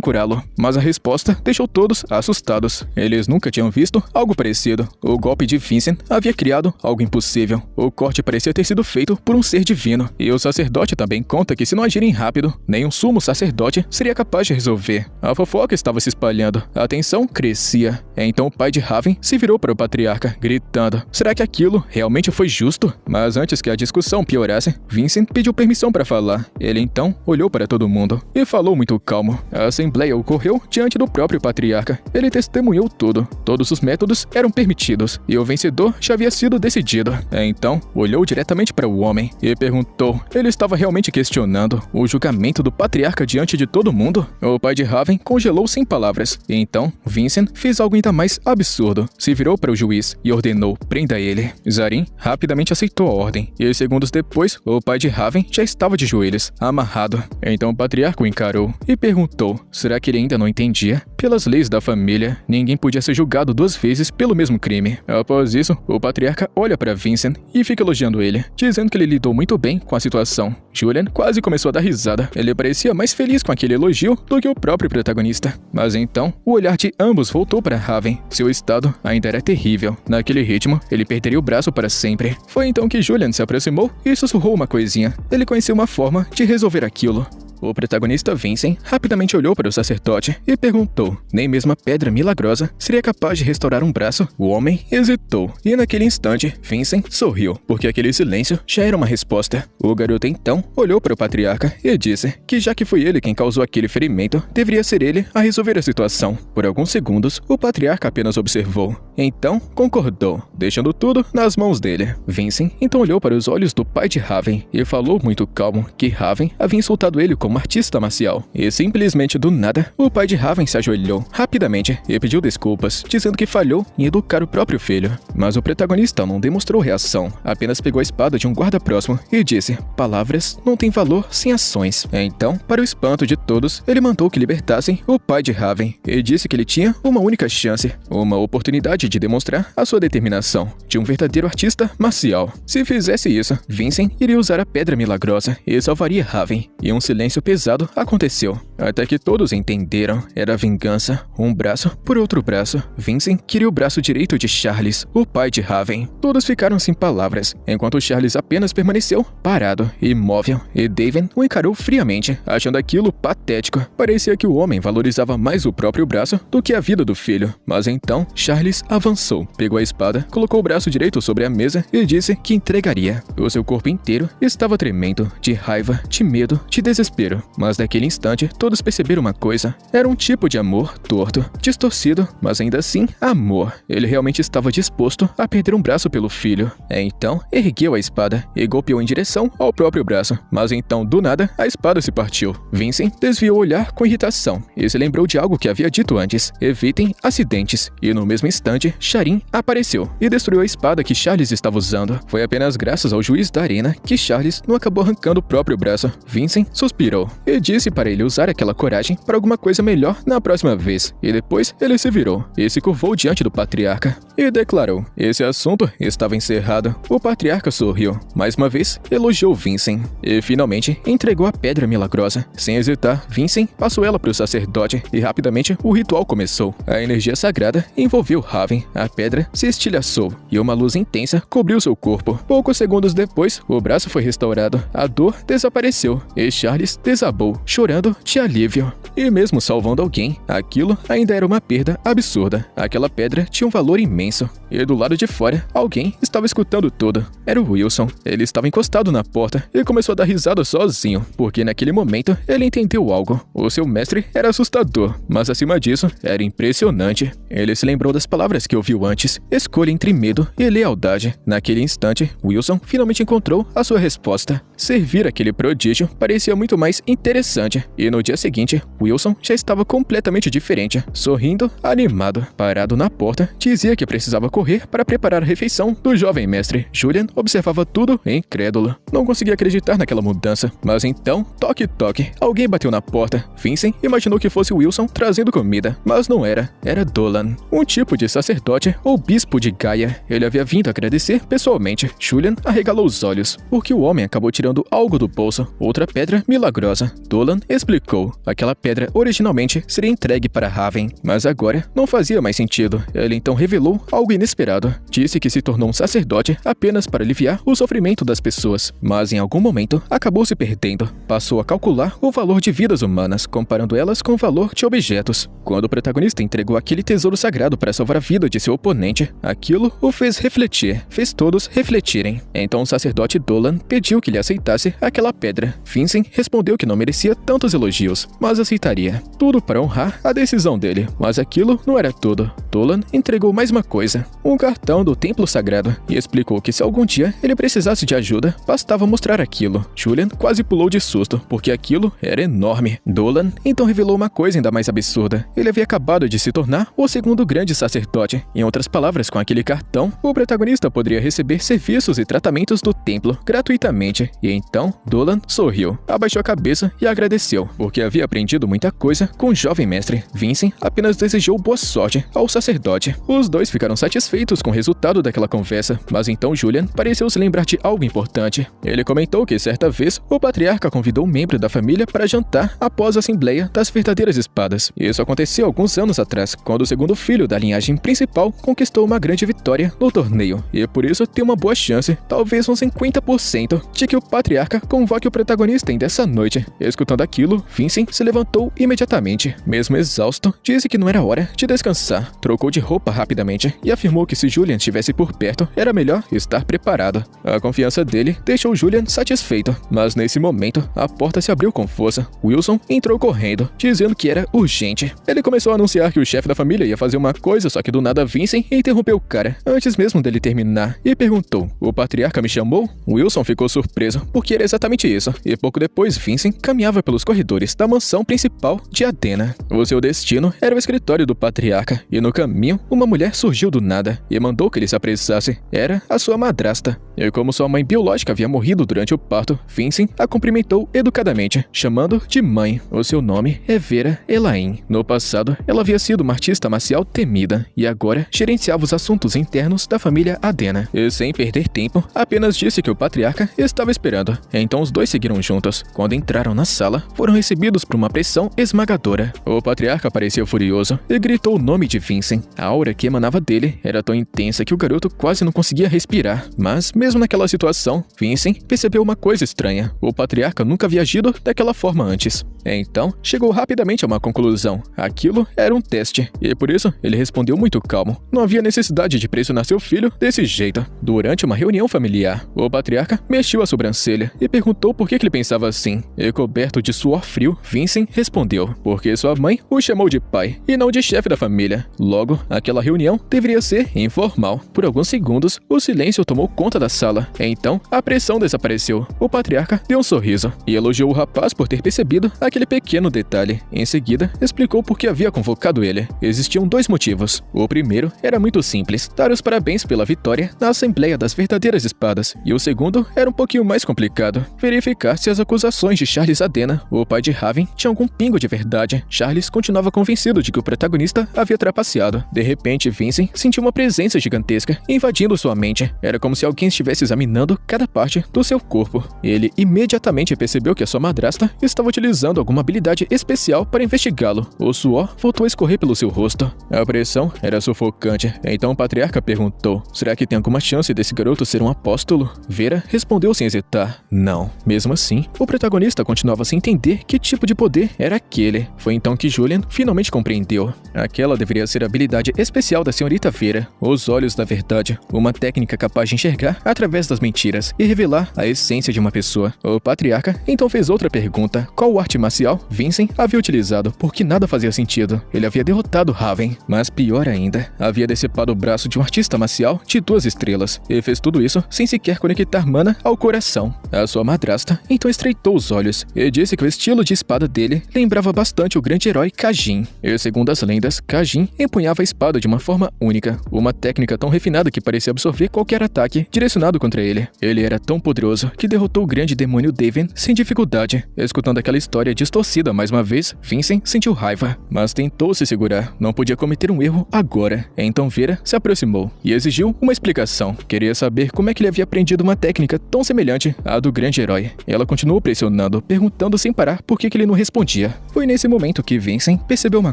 curá-lo, mas a resposta deixou todos assustados. Eles nunca tinham visto algo parecido. O golpe de Vincent havia criado algo impossível. O corte parecia ter sido feito por um ser divino, e o sacerdote também conta que se não agirem rápido, nem um sumo sacerdote seria capaz de resolver. A fofoca estava se espalhando, a tensão crescia. Então o pai de Raven se virou para o patriarca, gritando, será que aquilo realmente foi justo? Mas antes que a discussão piorasse, Vincent pediu permissão para falar. Ele então olhou para todo mundo e falou muito calmo. A assembleia ocorreu diante do próprio patriarca. Ele testemunhou tudo. Todos os métodos eram permitidos e o vencedor já havia sido decidido. Então, olhou diretamente para o homem e perguntou, ele estava realmente questionando o julgamento do patriarca diante de todo mundo? O pai de Raven congelou sem palavras. E então, Vincent fez algo ainda mais absurdo. Se virou para o juiz e ordenou, prenda ele. Zarin rapidamente aceitou a ordem. E segundos depois, o pai de Raven já estava de joelhos, amarrado. Então o patriarca o encarou e perguntou, será que ele ainda não entendia? Pelas leis da família, ninguém podia ser julgado 2 vezes pelo mesmo crime. Após isso, o patriarca olha para Vincent e fica elogiando ele, dizendo que ele lidou muito bem com a situação. Julian quase começou a dar risada. Ele parecia mais feliz com aquele elogio do que o próprio protagonista. Mas então, o olhar de ambos voltou para Raven. Seu estado ainda era terrível. Naquele ritmo, ele perderia o braço para sempre. Foi então que Julian se aproximou e sussurrou uma coisinha. Ele conheceu uma forma de resolver aquilo. O protagonista Vincent rapidamente olhou para o sacerdote e perguntou, nem mesmo a pedra milagrosa seria capaz de restaurar um braço? O homem hesitou, e naquele instante, Vincent sorriu, porque aquele silêncio já era uma resposta. O garoto então olhou para o patriarca e disse que já que foi ele quem causou aquele ferimento, deveria ser ele a resolver a situação. Por alguns segundos, o patriarca apenas observou. Então, concordou, deixando tudo nas mãos dele. Vincent então olhou para os olhos do pai de Raven e falou muito calmo que Raven havia insultado ele como artista marcial. E simplesmente do nada, o pai de Raven se ajoelhou rapidamente e pediu desculpas, dizendo que falhou em educar o próprio filho. Mas o protagonista não demonstrou reação, apenas pegou a espada de um guarda próximo e disse, palavras não têm valor sem ações. Então, para o espanto de todos, ele mandou que libertassem o pai de Raven e disse que ele tinha uma única chance, uma oportunidade de demonstrar a sua determinação de um verdadeiro artista marcial. Se fizesse isso, Vincent iria usar a pedra milagrosa e salvaria Raven. E um silêncio pesado aconteceu, até que todos entenderam. Era vingança, um braço por outro braço. Vincent queria o braço direito de Charles, o pai de Raven. Todos ficaram sem palavras, enquanto Charles apenas permaneceu parado, imóvel, e Davian o encarou friamente, achando aquilo patético. Parecia que o homem valorizava mais o próprio braço do que a vida do filho. Mas então, Charles avançou, pegou a espada, colocou o braço direito sobre a mesa e disse que entregaria. O seu corpo inteiro estava tremendo, de raiva, de medo, de desespero. Mas naquele instante, todos perceberam uma coisa. Era um tipo de amor torto, distorcido, mas ainda assim, amor. Ele realmente estava disposto a perder um braço pelo filho. Então, ergueu a espada e golpeou em direção ao próprio braço. Mas então, do nada, a espada se partiu. Vincent desviou o olhar com irritação e se lembrou de algo que havia dito antes. Evitem acidentes. E no mesmo instante, Charin apareceu e destruiu a espada que Charles estava usando. Foi apenas graças ao juiz da arena que Charles não acabou arrancando o próprio braço. Vincent suspirou e disse para ele usar aquela coragem para alguma coisa melhor na próxima vez. E depois ele se virou e se curvou diante do patriarca e declarou: esse assunto estava encerrado. O patriarca sorriu. Mais uma vez, elogiou Vincent e finalmente entregou a pedra milagrosa. Sem hesitar, Vincent passou ela para o sacerdote e rapidamente o ritual começou. A energia sagrada envolveu Raven. A pedra se estilhaçou e uma luz intensa cobriu seu corpo. Poucos segundos depois, o braço foi restaurado. A dor desapareceu e Charles desabou, chorando de alívio. E mesmo salvando alguém, aquilo ainda era uma perda absurda. Aquela pedra tinha um valor imenso. E do lado de fora, alguém estava escutando tudo. Era o Wilson. Ele estava encostado na porta e começou a dar risada sozinho, porque naquele momento ele entendeu algo. O seu mestre era assustador, mas acima disso, era impressionante. Ele se lembrou das palavras que ouviu antes: escolha entre medo e lealdade. Naquele instante, Wilson finalmente encontrou a sua resposta. Servir aquele prodígio parecia muito mais interessante, e no dia seguinte, Wilson já estava completamente diferente. Sorrindo, animado, parado na porta, dizia que precisava correr para preparar a refeição do jovem mestre. Julian observava tudo incrédulo. Não conseguia acreditar naquela mudança. Mas então, toque, toque. Alguém bateu na porta. Vincent imaginou que fosse Wilson trazendo comida, mas não era. Era Dolan, um tipo de sacerdote ou bispo de Gaia. Ele havia vindo agradecer pessoalmente. Julian arregalou os olhos, porque o homem acabou tirando algo do bolso, outra pedra milagrosa. Dolan explicou. Aquela pedra originalmente seria entregue para Raven, mas agora não fazia mais sentido. Ele então revelou algo inesperado. Disse que se tornou um sacerdote apenas para aliviar o sofrimento das pessoas, mas em algum momento acabou se perdendo. Passou a calcular o valor de vidas humanas, comparando elas com o valor de objetos. Quando o protagonista entregou aquele tesouro sagrado para salvar a vida de seu oponente, aquilo o fez refletir, fez todos refletirem. Então o sacerdote Dolan pediu que lhe aceitasse aquela pedra. Vincent respondeu que não merecia tantos elogios, mas aceitaria. Tudo para honrar a decisão dele, mas aquilo não era tudo. Dolan entregou mais uma coisa, um cartão do templo sagrado, e explicou que se algum dia ele precisasse de ajuda, bastava mostrar aquilo. Julian quase pulou de susto, porque aquilo era enorme. Dolan então revelou uma coisa ainda mais absurda. Ele havia acabado de se tornar o segundo grande sacerdote. Em outras palavras, com aquele cartão, o protagonista poderia receber serviços e tratamentos do templo gratuitamente. E então, Dolan sorriu, abaixou a cabeça e agradeceu, porque havia aprendido muita coisa com o jovem mestre. Vincent apenas desejou boa sorte ao sacerdote. Os dois ficaram satisfeitos com o resultado daquela conversa, mas então Julian pareceu se lembrar de algo importante. Ele comentou que certa vez o patriarca convidou um membro da família para jantar após a Assembleia das Verdadeiras Espadas. Isso aconteceu alguns anos atrás, quando o segundo filho da linhagem principal conquistou uma grande vitória no torneio, e por isso tem uma boa chance, talvez uns 50%, de que o patriarca convoque o protagonista ainda essa noite. Escutando aquilo, Vincent se levantou imediatamente. Mesmo exausto, disse que não era hora de descansar. Trocou de roupa rapidamente e afirmou que se Julian estivesse por perto, era melhor estar preparado. A confiança dele deixou Julian satisfeito, mas nesse momento, a porta se abriu com força. Wilson entrou correndo, dizendo que era urgente. Ele começou a anunciar que o chefe da família ia fazer uma coisa, só que do nada Vincent interrompeu o cara, antes mesmo dele terminar, e perguntou: o patriarca me chamou? Wilson ficou surpreso, porque era exatamente isso, e pouco depois Vincent caminhava pelos corredores da mansão principal de Adena. O seu destino era o escritório do patriarca, e no caminho, uma mulher surgiu do nada, e mandou que ele se apressasse. Era a sua madrasta. E como sua mãe biológica havia morrido durante o parto, Vincent a cumprimentou educadamente, chamando de mãe. O seu nome é Vera Elaine. No passado, ela havia sido uma artista marcial temida, e agora gerenciava os assuntos internos da família Adena. E sem perder tempo, apenas disse que o patriarca estava esperando. Então os dois seguiram juntos. Quando entraram na sala, foram recebidos por uma pressão esmagadora. O patriarca parecia furioso e gritou o nome de Vincent. A aura que emanava dele era tão intensa que o garoto quase não conseguia respirar, mas mesmo naquela situação, Vincent percebeu uma coisa estranha. O patriarca nunca havia agido daquela forma antes. Então, chegou rapidamente a uma conclusão. Aquilo era um teste, e por isso ele respondeu muito calmo. Não havia necessidade de pressionar seu filho desse jeito. Durante uma reunião familiar, o patriarca mexeu a sobrancelha e perguntou por que ele pensava assim. E coberto de suor frio, Vincent respondeu: porque sua mãe o chamou de pai e não de chefe da família. Logo, aquela reunião deveria ser informal. Por alguns segundos, o silêncio tomou conta da sala. Então, a pressão desapareceu. O patriarca deu um sorriso e elogiou o rapaz por ter percebido aquele pequeno detalhe. Em seguida, explicou por que havia convocado ele. Existiam 2 motivos. O primeiro era muito simples: dar os parabéns pela vitória na Assembleia das Verdadeiras Espadas. E o segundo era um pouquinho mais complicado: verificar se as acusações de Charles Adena, o pai de Raven, tinham algum pingo de verdade. Charles continuava convencido de que o protagonista havia trapaceado. De repente, Vincent sentiu uma presença gigantesca invadindo sua mente. Era como se alguém estivesse examinando cada parte do seu corpo. Ele imediatamente percebeu que a sua madrasta estava utilizando alguma habilidade especial para investigá-lo. O suor voltou a escorrer pelo seu rosto. A pressão era sufocante. Então o patriarca perguntou: será que tem alguma chance desse garoto ser um apóstolo? Vera respondeu sem hesitar: não. Mesmo assim, o protagonista continuava sem entender que tipo de poder era aquele. Foi então que Julian finalmente compreendeu. Aquela deveria ser a habilidade especial da senhorita Vera, os olhos da verdade, uma técnica capaz de enxergar através das mentiras e revelar a essência de uma pessoa. O patriarca então fez outra pergunta: qual arte marcial Vincent havia utilizado, porque nada fazia sentido. Ele havia derrotado Raven, mas pior ainda, havia decepado o braço de um artista marcial de 2 estrelas, e fez tudo isso sem sequer conectar mana ao coração. A sua madrasta então estreitou os olhos e disse que o estilo de espada dele lembrava bastante o grande herói Kajin. E segundo as lendas, Kajin empunhava a espada de uma forma única, uma técnica tão refinada que parecia absorver qualquer ataque direcionado contra ele. Ele era tão poderoso que derrotou o grande demônio Daven sem dificuldade. Escutando aquela história distorcida mais uma vez, Vincent sentiu raiva, mas tentou se segurar. Não podia cometer um erro agora. Então Vera se aproximou e exigiu uma explicação. Queria saber como é que ele havia aprendido uma técnica tão semelhante à do grande herói. Ela continuou pressionando, perguntando sem parar por que ele não respondia. Foi nesse momento que Vincent percebeu uma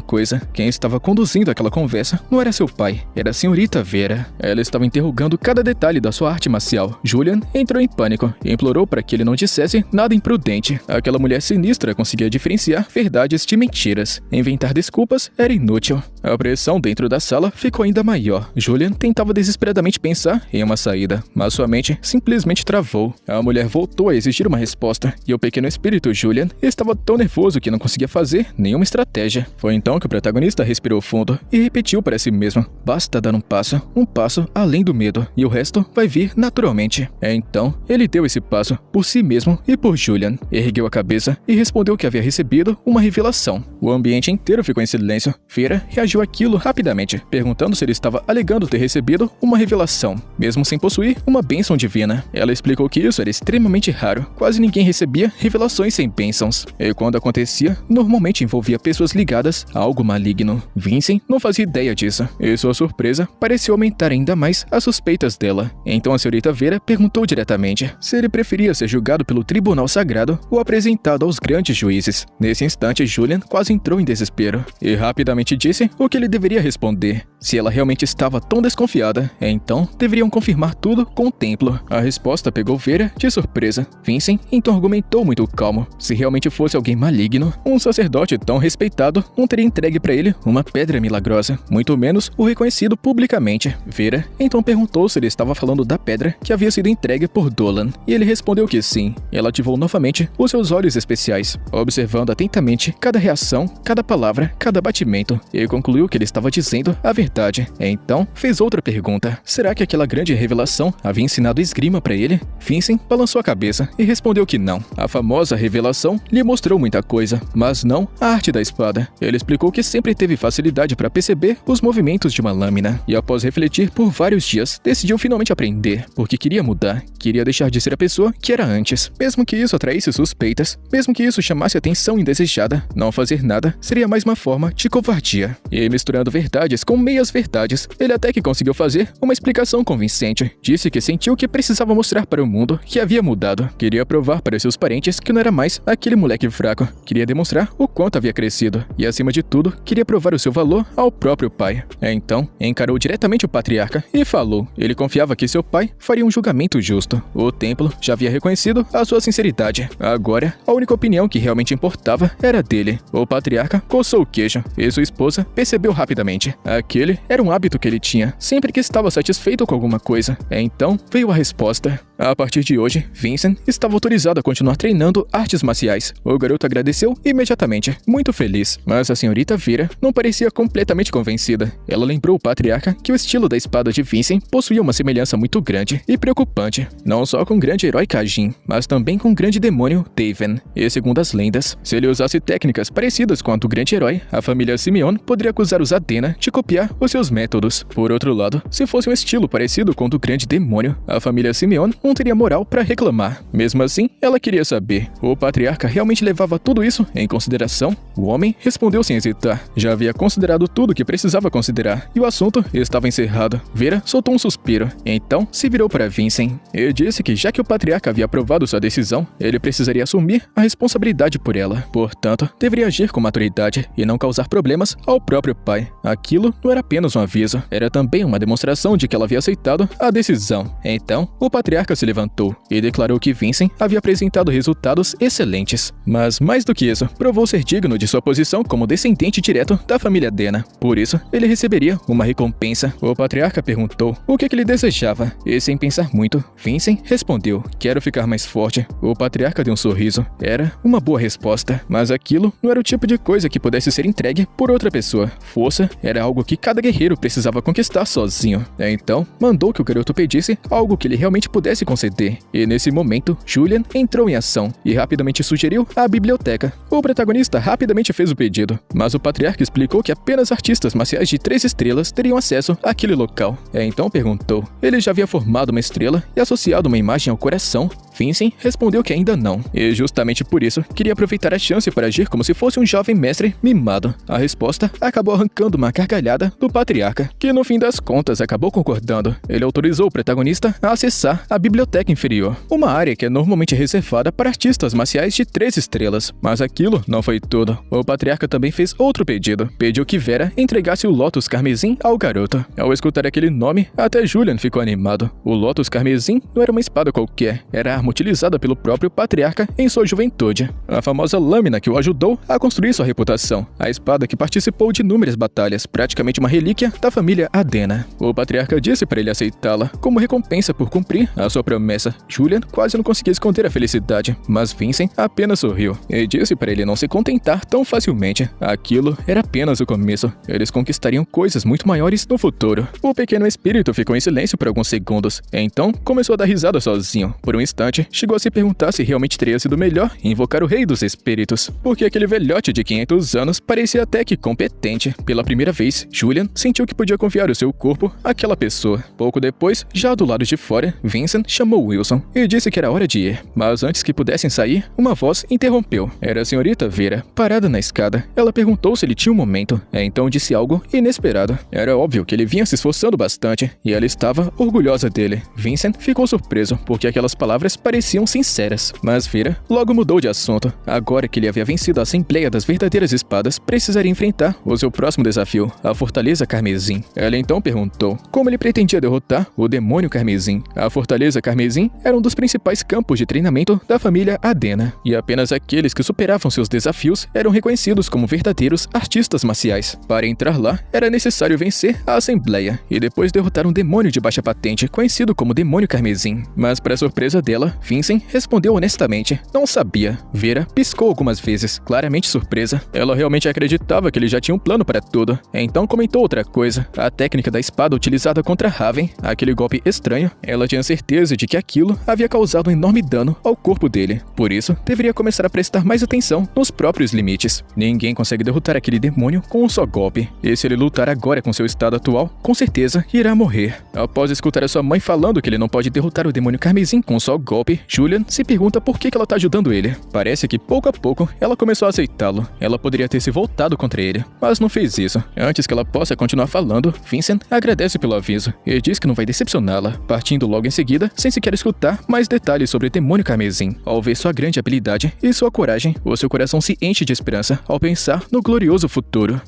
coisa: quem estava conduzindo aquela conversa não era seu pai, era a senhorita Vera. Ela estava interrogando cada detalhe da sua arte marcial. Julian entrou em pânico e implorou para que ele não dissesse nada imprudente. Aquela mulher sinistra conseguia diferenciar verdades de mentiras. Inventar desculpas era inútil. A pressão dentro da sala ficou ainda maior. Julian tentava desesperadamente pensar em uma saída, mas sua mente simplesmente travou. A mulher voltou a exigir uma resposta, e o pequeno espírito Julian estava tão nervoso que não conseguia fazer nenhuma estratégia. Foi então que o protagonista respirou fundo e repetiu para si mesmo: basta dar um passo além do medo, e o resto vai vir naturalmente. Então, ele deu esse passo por si mesmo e por Julian. Ergueu a cabeça e respondeu que havia recebido uma revelação. O ambiente inteiro ficou em silêncio. Vera reagiu àquilo rapidamente, perguntando se ele estava alegando ter recebido uma revelação, mesmo sem possuir uma bênção divina. Ela explicou que isso era extremamente raro. Quase ninguém recebia revelações sem bênçãos. E quando acontecia, normalmente envolvia pessoas ligadas a algo maligno. Vincent não fazia ideia disso, e sua surpresa pareceu aumentar ainda mais as suspeitas dela. Então a senhorita Vera perguntou diretamente se ele preferia ser julgado pelo Tribunal Sagrado ou apresentado aos grandes juízes. Nesse instante, Julian quase entrou em desespero e rapidamente disse o que ele deveria responder. Se ela realmente estava tão desconfiada, então deveriam confirmar tudo com o templo. A resposta pegou Vera de surpresa. Vincent então argumentou muito calmo: se realmente fosse alguém maligno, um sacerdote tão respeitado não teria entregue para ele uma pedra milagrosa, muito menos o reconhecido publicamente. Vera então perguntou se ele estava falando da pedra que havia sido entregue por Dolan, e ele respondeu que sim. Ela ativou novamente os seus olhos especiais, observando atentamente cada reação, cada palavra, cada batimento, e concluiu que ele estava dizendo a verdade. Então, fez outra pergunta: será que aquela grande revelação havia ensinado esgrima para ele? Vincent balançou a cabeça e respondeu que não. A famosa revelação lhe mostrou muita coisa, mas não a arte da espada. Ele explicou que sempre teve facilidade para perceber os movimentos de uma lâmina, e após refletir por vários dias, decidiu finalmente aprender, porque queria mudar, queria deixar de ser a pessoa que era antes. Mesmo que isso atraísse suspeitas, mesmo que isso chamasse atenção indesejada, não fazer nada seria mais uma forma de covardia. E misturando verdades com meias verdades, ele até que conseguiu fazer uma explicação convincente. Disse que sentiu que precisava mostrar para o mundo que havia mudado. Queria provar para seus parentes que não era mais aquele moleque fraco. Queria demonstrar o quanto havia crescido. E acima de tudo, queria provar o seu valor ao próprio pai. Então, encarou diretamente o patriarca e falou. Ele confiava que seu pai faria um julgamento justo. O templo já havia reconhecido a sua sinceridade. Agora, a única opinião que realmente importava era dele. O patriarca coçou o queijo e sua esposa percebeu rapidamente. Aquele era um hábito que ele tinha sempre que estava satisfeito com alguma coisa. Então, veio a resposta. A partir de hoje, Vincent estava autorizado a continuar treinando artes marciais. O garoto agradeceu imediatamente, muito feliz. Mas a senhorita Vera não parecia completamente convencida. Ela lembrou o patriarca que o estilo da espada de Vincent possuía uma semelhança muito grande e preocupante, não só com o grande herói Kajin, mas também com o grande demônio Taven. E segundo as lendas, se ele usasse técnicas parecidas com a do grande herói, a família Simeon poderia acusar os Adena de copiar os seus métodos. Por outro lado, se fosse um estilo parecido com o do grande demônio, a família Simeon não teria moral para reclamar. Mesmo assim, ela queria saber, o patriarca realmente levava tudo isso em consideração? O homem respondeu sem hesitar. Já havia considerado tudo o que precisava considerar, e o assunto estava encerrado. Vera soltou um suspiro, então se virou para Vincent e disse que já que o patriarca havia aprovado sua decisão, ele precisaria assumir a responsabilidade por ela. Portanto, deveria agir com maturidade e não causar problemas ao próprio pai. Aquilo não era apenas um aviso, era também uma demonstração de que ela havia aceitado a decisão. Então, o patriarca se levantou e declarou que Vincent havia apresentado resultados excelentes. Mas mais do que isso, provou ser digno de sua posição como descendente direto da família Adena. Por isso, ele receberia uma recompensa. O patriarca perguntou o que ele desejava, e sem pensar muito, Vincent respondeu: quero ficar mais forte. O patriarca deu um sorriso. Era uma boa resposta, mas aquilo não era o tipo de coisa que pudesse ser entregue por outra pessoa. Força era algo que cada guerreiro precisava conquistar sozinho. Então, mandou que o garoto pedisse algo que ele realmente pudesse conceder. E nesse momento, Julian entrou em ação e rapidamente sugeriu a biblioteca. O protagonista rapidamente fez o pedido, mas o patriarca explicou que apenas artistas marciais de 3 estrelas teriam acesso àquele local. Então perguntou. Ele já havia formado uma estrela e associado uma imagem ao coração. Vincent respondeu que ainda não, e justamente por isso queria aproveitar a chance para agir como se fosse um jovem mestre mimado. A resposta acabou arrancando uma gargalhada do patriarca, que no fim das contas acabou concordando. Ele autorizou o protagonista a acessar a biblioteca inferior, uma área que é normalmente reservada para artistas marciais de 3 estrelas. Mas aquilo não foi tudo. O patriarca também fez outro pedido. Pediu que Vera entregasse o Lotus Carmesim ao garoto. Ao escutar aquele nome, até Julian ficou animado. O Lotus Carmesim não era uma espada qualquer, era a arma utilizada pelo próprio patriarca em sua juventude. A famosa lâmina que o ajudou a construir sua reputação. A espada que participou de inúmeras batalhas, praticamente uma relíquia da família Adena. O patriarca disse para ele aceitá-la como recompensa por cumprir a sua promessa. Julian quase não conseguia esconder a felicidade, mas Vincent apenas sorriu e disse para ele não se contentar tão facilmente. Aquilo era apenas o começo. Eles conquistariam coisas muito maiores no futuro. O pequeno espírito ficou em silêncio por alguns segundos, então começou a dar risada sozinho. Por um instante, chegou a se perguntar se realmente teria sido melhor invocar o rei dos espíritos, porque aquele velhote de 500 anos parecia até que competente. Pela primeira vez, Julian sentiu que podia confiar o seu corpo àquela pessoa. Pouco depois, já do lado de fora, Vincent chamou Wilson e disse que era hora de ir, mas antes que pudessem sair, uma voz interrompeu. Era a senhorita Vera, parada na escada. Ela perguntou se ele tinha um momento, então disse algo inesperado. Era óbvio que ele vinha se esforçando bastante, e ela estava orgulhosa dele. Vincent ficou surpreso, porque aquelas palavras pareciam sinceras, mas Vera logo mudou de assunto. Agora que ele havia vencido a Assembleia das Verdadeiras Espadas, precisaria enfrentar o seu próximo desafio, a Fortaleza Carmesim. Ela então perguntou como ele pretendia derrotar o Demônio Carmesim. A Fortaleza Carmesim era um dos principais campos de treinamento da família Adena, e apenas aqueles que superavam seus desafios eram reconhecidos como verdadeiros artistas marciais. Para entrar lá, era necessário vencer a Assembleia e depois derrotar um demônio de baixa patente, conhecido como Demônio Carmesim. Mas para surpresa dela, Vincent respondeu honestamente, não sabia. Vera piscou algumas vezes, claramente surpresa. Ela realmente acreditava que ele já tinha um plano para tudo. Então comentou outra coisa, a técnica da espada utilizada contra Raven, aquele golpe estranho. Ela tinha certeza de que aquilo havia causado um enorme dano ao corpo dele. Por isso, deveria começar a prestar mais atenção nos próprios limites. Ninguém consegue derrotar aquele demônio com um só golpe. E se ele lutar agora com seu estado atual, com certeza irá morrer. Após escutar a sua mãe falando que ele não pode derrotar o demônio Carmesim com um só golpe, Julian se pergunta por que ela está ajudando ele. Parece que pouco a pouco ela começou a aceitá-lo. Ela poderia ter se voltado contra ele, mas não fez isso. Antes que ela possa continuar falando, Vincent agradece pelo aviso e diz que não vai decepcioná-la, partindo logo em seguida, sem sequer escutar mais detalhes sobre o demônio Carmesim. Ao ver sua grande habilidade e sua coragem, o seu coração se enche de esperança ao pensar no glorioso futuro.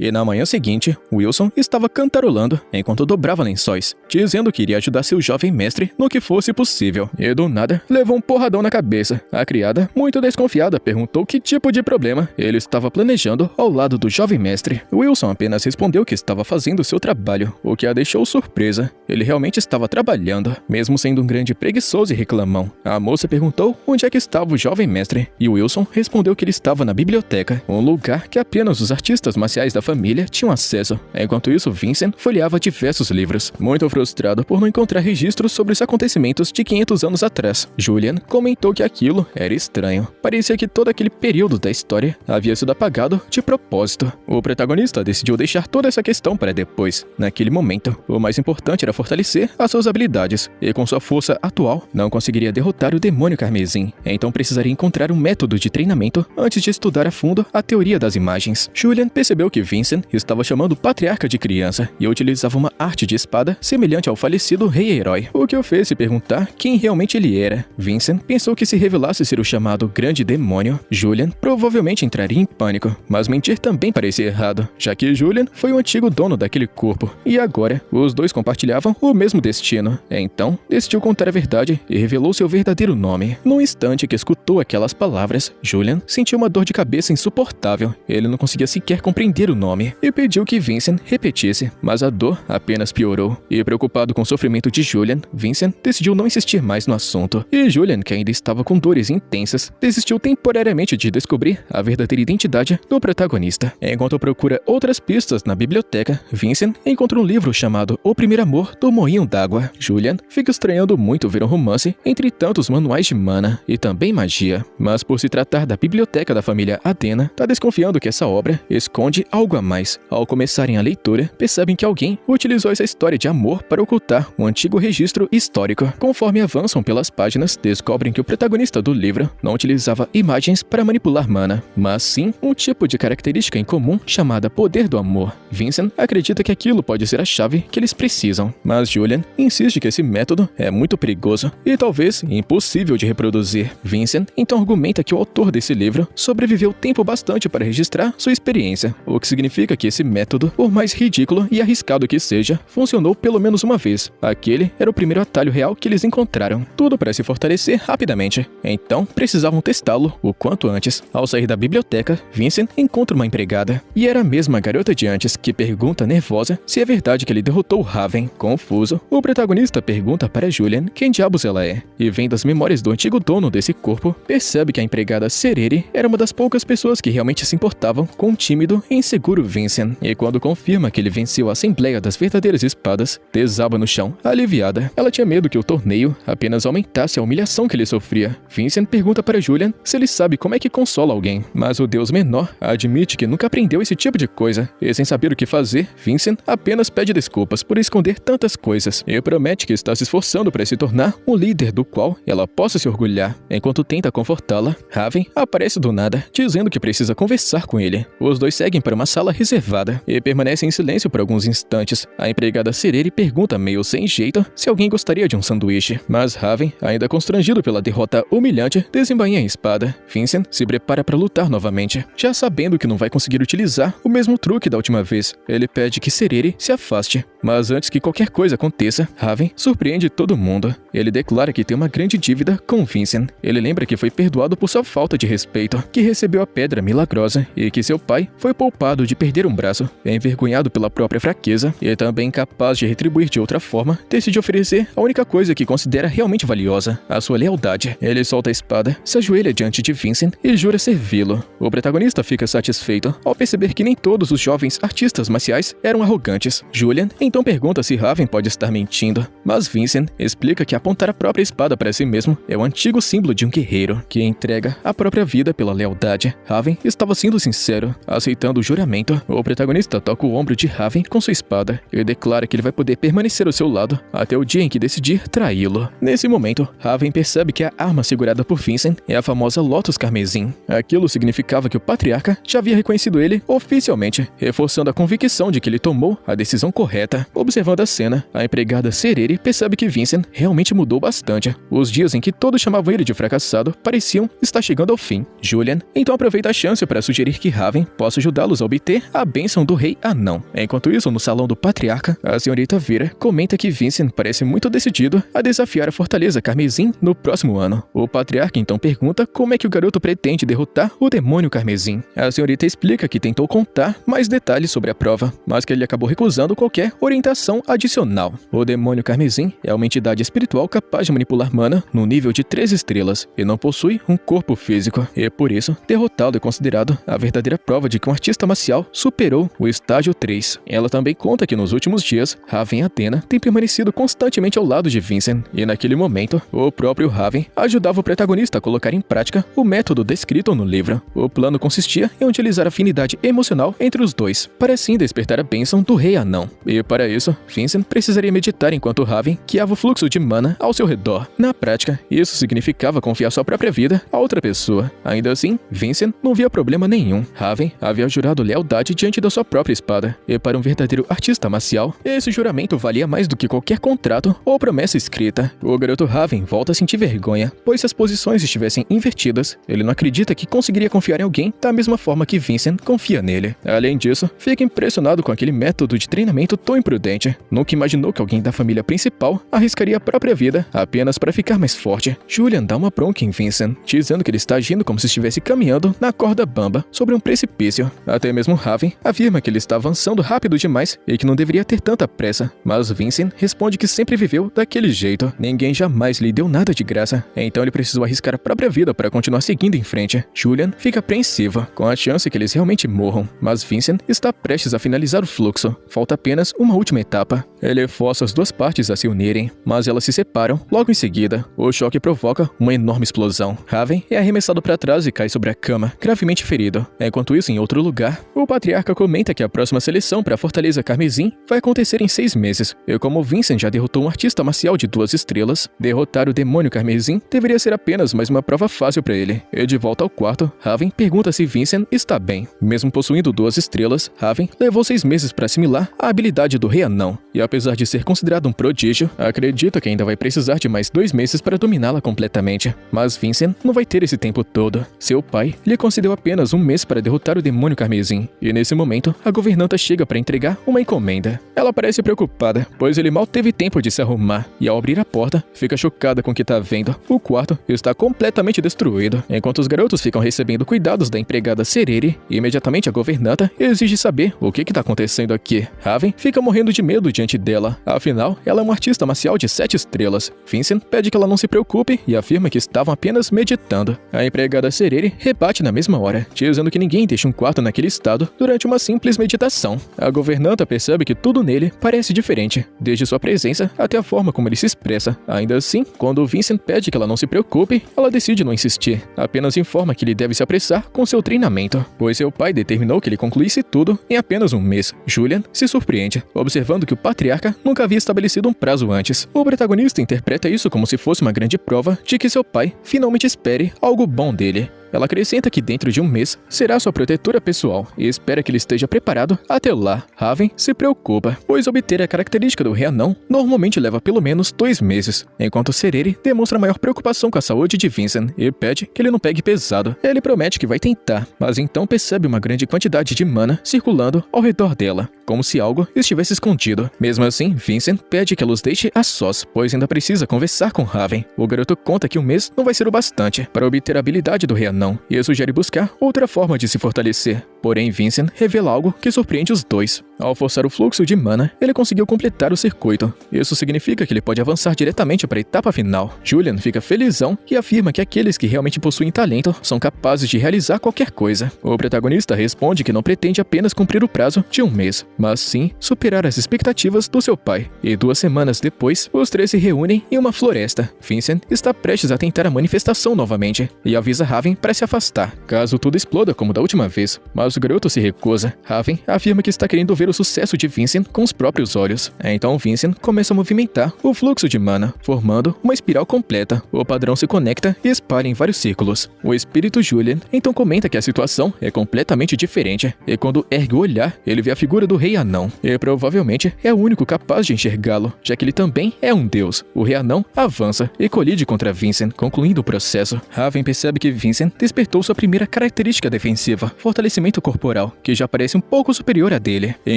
E na manhã seguinte, Wilson estava cantarolando enquanto dobrava lençóis, dizendo que iria ajudar seu jovem mestre no que fosse possível. E do nada, levou um porradão na cabeça. A criada, muito desconfiada, perguntou que tipo de problema ele estava planejando ao lado do jovem mestre. Wilson apenas respondeu que estava fazendo seu trabalho, o que a deixou surpresa. Ele realmente estava trabalhando, mesmo sendo um grande preguiçoso e reclamão. A moça perguntou onde é que estava o jovem mestre, e Wilson respondeu que ele estava na biblioteca, um lugar que apenas os artistas marciais da família tinham acesso. Enquanto isso, Vincent folheava diversos livros, muito frustrado por não encontrar registros sobre os acontecimentos de 500 anos atrás. Julian comentou que aquilo era estranho. Parecia que todo aquele período da história havia sido apagado de propósito. O protagonista decidiu deixar toda essa questão para depois. Naquele momento, o mais importante era fortalecer as suas habilidades, e com sua força atual, não conseguiria derrotar o demônio carmesim. Então precisaria encontrar um método de treinamento antes de estudar a fundo a teoria das imagens. Julian percebeu que Vincent estava chamando o patriarca de criança e utilizava uma arte de espada semelhante ao falecido rei-herói, o que o fez se perguntar quem realmente ele era. Vincent pensou que se revelasse ser o chamado grande demônio, Julian provavelmente entraria em pânico, mas mentir também parecia errado, já que Julian foi o antigo dono daquele corpo, e agora os dois compartilhavam o mesmo destino. Então, decidiu contar a verdade e revelou seu verdadeiro nome. No instante que escutou aquelas palavras, Julian sentiu uma dor de cabeça insuportável. Ele não conseguia sequer compreender o nome, e pediu que Vincent repetisse, mas a dor apenas piorou. E preocupado com o sofrimento de Julian, Vincent decidiu não insistir mais no assunto. E Julian, que ainda estava com dores intensas, desistiu temporariamente de descobrir a verdadeira identidade do protagonista. Enquanto procura outras pistas na biblioteca, Vincent encontra um livro chamado O Primeiro Amor do Moinho d'Água. Julian fica estranhando muito ver um romance entre tantos manuais de mana e também magia. Mas por se tratar da biblioteca da família Adena, tá desconfiando que essa obra esconde algo a mais. Ao começarem a leitura, percebem que alguém utilizou essa história de amor para ocultar um antigo registro histórico. Conforme avançam pelas páginas, descobrem que o protagonista do livro não utilizava imagens para manipular mana, mas sim um tipo de característica em comum chamada poder do amor. Vincent acredita que aquilo pode ser a chave que eles precisam, mas Julian insiste que esse método é muito perigoso e talvez impossível de reproduzir. Vincent então argumenta que o autor desse livro sobreviveu tempo bastante para registrar sua experiência, o que significa que esse método, por mais ridículo e arriscado que seja, funcionou pelo menos uma vez. Aquele era o primeiro atalho real que eles encontraram, tudo para se fortalecer rapidamente. Então precisavam testá-lo o quanto antes. Ao sair da biblioteca, Vincent encontra uma empregada, e era a mesma garota de antes que pergunta nervosa se é verdade que ele derrotou Raven. Confuso, o protagonista pergunta para Julian quem diabos ela é, e vendo as memórias do antigo dono desse corpo, percebe que a empregada Sereri era uma das poucas pessoas que realmente se importavam com o tímido e inseguro Vincent, e quando confirma que ele venceu a Assembleia das Verdadeiras Espadas, desaba no chão, aliviada. Ela tinha medo que o torneio apenas aumentasse a humilhação que ele sofria. Vincent pergunta para Julian se ele sabe como é que consola alguém, mas o deus menor admite que nunca aprendeu esse tipo de coisa, e sem saber o que fazer, Vincent apenas pede desculpas por esconder tantas coisas, e promete que está se esforçando para se tornar um líder do qual ela possa se orgulhar. Enquanto tenta confortá-la, Raven aparece do nada, dizendo que precisa conversar com ele. Os dois seguem para uma sala reservada, e permanecem em silêncio por alguns instantes. A empregada Sereri pergunta meio sem jeito se alguém gostaria de um sanduíche, mas Raven, ainda constrangido pela derrota humilhante, desembainha a espada. Vincent se prepara para lutar novamente, já sabendo que não vai conseguir utilizar o mesmo truque da última vez. Ele pede que Sereri se afaste, mas antes que qualquer coisa aconteça, Raven surpreende todo mundo. Ele declara que tem uma grande dívida com Vincent. Ele lembra que foi perdoado por sua falta de respeito, que recebeu a pedra milagrosa e que seu pai foi poupado de perder um braço. Envergonhado pela própria fraqueza e também incapaz de retribuir de outra forma, decide oferecer a única coisa que considera realmente valiosa, a sua lealdade. Ele solta a espada, se ajoelha diante de Vincent e jura servi-lo. O protagonista fica satisfeito ao perceber que nem todos os jovens artistas marciais eram arrogantes. Julian então pergunta se Raven pode estar mentindo, mas Vincent explica que apontar a própria espada para si mesmo é o antigo símbolo de um guerreiro que entrega a própria vida pela lealdade. Raven estava sendo sincero, aceitando o juramento. O protagonista toca o ombro de Raven com sua espada e declara que ele vai poder permanecer ao seu lado até o dia em que decidir traí-lo. Nesse momento, Raven percebe que a arma segurada por Vincent é a famosa Lotus Carmesim. Aquilo significava que o patriarca já havia reconhecido ele oficialmente, reforçando a convicção de que ele tomou a decisão correta. Observando a cena, a empregada Sereri percebe que Vincent realmente mudou bastante. Os dias em que todos chamavam ele de fracassado pareciam estar chegando ao fim. Julian então aproveita a chance para sugerir que Raven possa ajudá-los a obter obter a bênção do rei anão. Enquanto isso, no salão do patriarca, a senhorita Vera comenta que Vincent parece muito decidido a desafiar a Fortaleza Carmesim no próximo ano. O patriarca então pergunta como é que o garoto pretende derrotar o demônio Carmesim. A senhorita explica que tentou contar mais detalhes sobre a prova, mas que ele acabou recusando qualquer orientação adicional. O demônio Carmesim é uma entidade espiritual capaz de manipular mana no nível de 3 estrelas e não possui um corpo físico. E por isso, derrotá-lo é considerado a verdadeira prova de que um artista marcial superou o estágio 3. Ela também conta que nos últimos dias, Raven Athena tem permanecido constantemente ao lado de Vincent, e naquele momento, o próprio Raven ajudava o protagonista a colocar em prática o método descrito no livro. O plano consistia em utilizar a afinidade emocional entre os dois, para assim despertar a bênção do rei anão. E para isso, Vincent precisaria meditar enquanto Raven guiava o fluxo de mana ao seu redor. Na prática, isso significava confiar sua própria vida a outra pessoa. Ainda assim, Vincent não via problema nenhum. Raven havia jurado lealdade diante da sua própria espada, e para um verdadeiro artista marcial, esse juramento valia mais do que qualquer contrato ou promessa escrita. O garoto Raven volta a sentir vergonha, pois se as posições estivessem invertidas, ele não acredita que conseguiria confiar em alguém da mesma forma que Vincent confia nele. Além disso, fica impressionado com aquele método de treinamento tão imprudente. Nunca imaginou que alguém da família principal arriscaria a própria vida apenas para ficar mais forte. Julian dá uma bronca em Vincent, dizendo que ele está agindo como se estivesse caminhando na corda bamba sobre um precipício. Até mesmo Raven afirma que ele está avançando rápido demais e que não deveria ter tanta pressa, mas Vincent responde que sempre viveu daquele jeito. Ninguém jamais lhe deu nada de graça, então ele precisou arriscar a própria vida para continuar seguindo em frente. Julian fica apreensiva com a chance que eles realmente morram, mas Vincent está prestes a finalizar o fluxo. Falta apenas uma última etapa. Ele força as duas partes a se unirem, mas elas se separam logo em seguida. O choque provoca uma enorme explosão. Raven é arremessado para trás e cai sobre a cama, gravemente ferido. Enquanto isso, em outro lugar, o patriarca comenta que a próxima seleção para a Fortaleza Carmesim vai acontecer em 6 meses. E como Vincent já derrotou um artista marcial de 2 estrelas, derrotar o demônio Carmesim deveria ser apenas mais uma prova fácil para ele. E de volta ao quarto, Raven pergunta se Vincent está bem. Mesmo possuindo 2 estrelas, Raven levou 6 meses para assimilar a habilidade do rei anão. E apesar de ser considerado um prodígio, acredita que ainda vai precisar de mais 2 meses para dominá-la completamente. Mas Vincent não vai ter esse tempo todo. Seu pai lhe concedeu apenas 1 mês para derrotar o demônio Carmesim. E nesse momento, a governanta chega para entregar uma encomenda. Ela parece preocupada, pois ele mal teve tempo de se arrumar. E ao abrir a porta, fica chocada com o que está vendo. O quarto está completamente destruído. Enquanto os garotos ficam recebendo cuidados da empregada Sereri, imediatamente a governanta exige saber o que está acontecendo aqui. Raven fica morrendo de medo diante dela. Afinal, ela é uma artista marcial de 7 estrelas. Vincent pede que ela não se preocupe e afirma que estavam apenas meditando. A empregada Sereri rebate na mesma hora, dizendo que ninguém deixa um quarto naquele estado durante uma simples meditação. A governanta percebe que tudo nele parece diferente, desde sua presença até a forma como ele se expressa. Ainda assim, quando Vincent pede que ela não se preocupe, ela decide não insistir, apenas informa que ele deve se apressar com seu treinamento, pois seu pai determinou que ele concluísse tudo em apenas 1 mês. Julian se surpreende, observando que o patriarca nunca havia estabelecido um prazo antes. O protagonista interpreta isso como se fosse uma grande prova de que seu pai finalmente espere algo bom dele. Ela acrescenta que dentro de 1 mês será sua protetora pessoal e espera que ele esteja preparado até lá. Raven se preocupa, pois obter a característica do rei anão normalmente leva pelo menos 2 meses, enquanto Sereri demonstra maior preocupação com a saúde de Vincent e pede que ele não pegue pesado. Ele promete que vai tentar, mas então percebe uma grande quantidade de mana circulando ao redor dela, como se algo estivesse escondido. Mesmo assim, Vincent pede que ela os deixe a sós, pois ainda precisa conversar com Raven. O garoto conta que 1 mês não vai ser o bastante para obter a habilidade do rei anão, e sugere buscar outra forma de se fortalecer. Porém, Vincent revela algo que surpreende os dois. Ao forçar o fluxo de mana, ele conseguiu completar o circuito. Isso significa que ele pode avançar diretamente para a etapa final. Julian fica felizão e afirma que aqueles que realmente possuem talento são capazes de realizar qualquer coisa. O protagonista responde que não pretende apenas cumprir o prazo de 1 mês, mas sim superar as expectativas do seu pai. E 2 semanas depois, os 3 se reúnem em uma floresta. Vincent está prestes a tentar a manifestação novamente e avisa Raven para se afastar, caso tudo exploda como da última vez. Mas o garoto se recusa. Raven afirma que está querendo ver o sucesso de Vincent com os próprios olhos. Então Vincent começa a movimentar o fluxo de mana, formando uma espiral completa. O padrão se conecta e espalha em vários círculos. O espírito Julian então comenta que a situação é completamente diferente, e quando ergue o olhar, ele vê a figura do rei anão, e provavelmente é o único capaz de enxergá-lo, já que ele também é um deus. O rei anão avança e colide contra Vincent, concluindo o processo. Raven percebe que Vincent despertou sua primeira característica defensiva, fortalecimento movimento corporal, que já parece um pouco superior a dele. E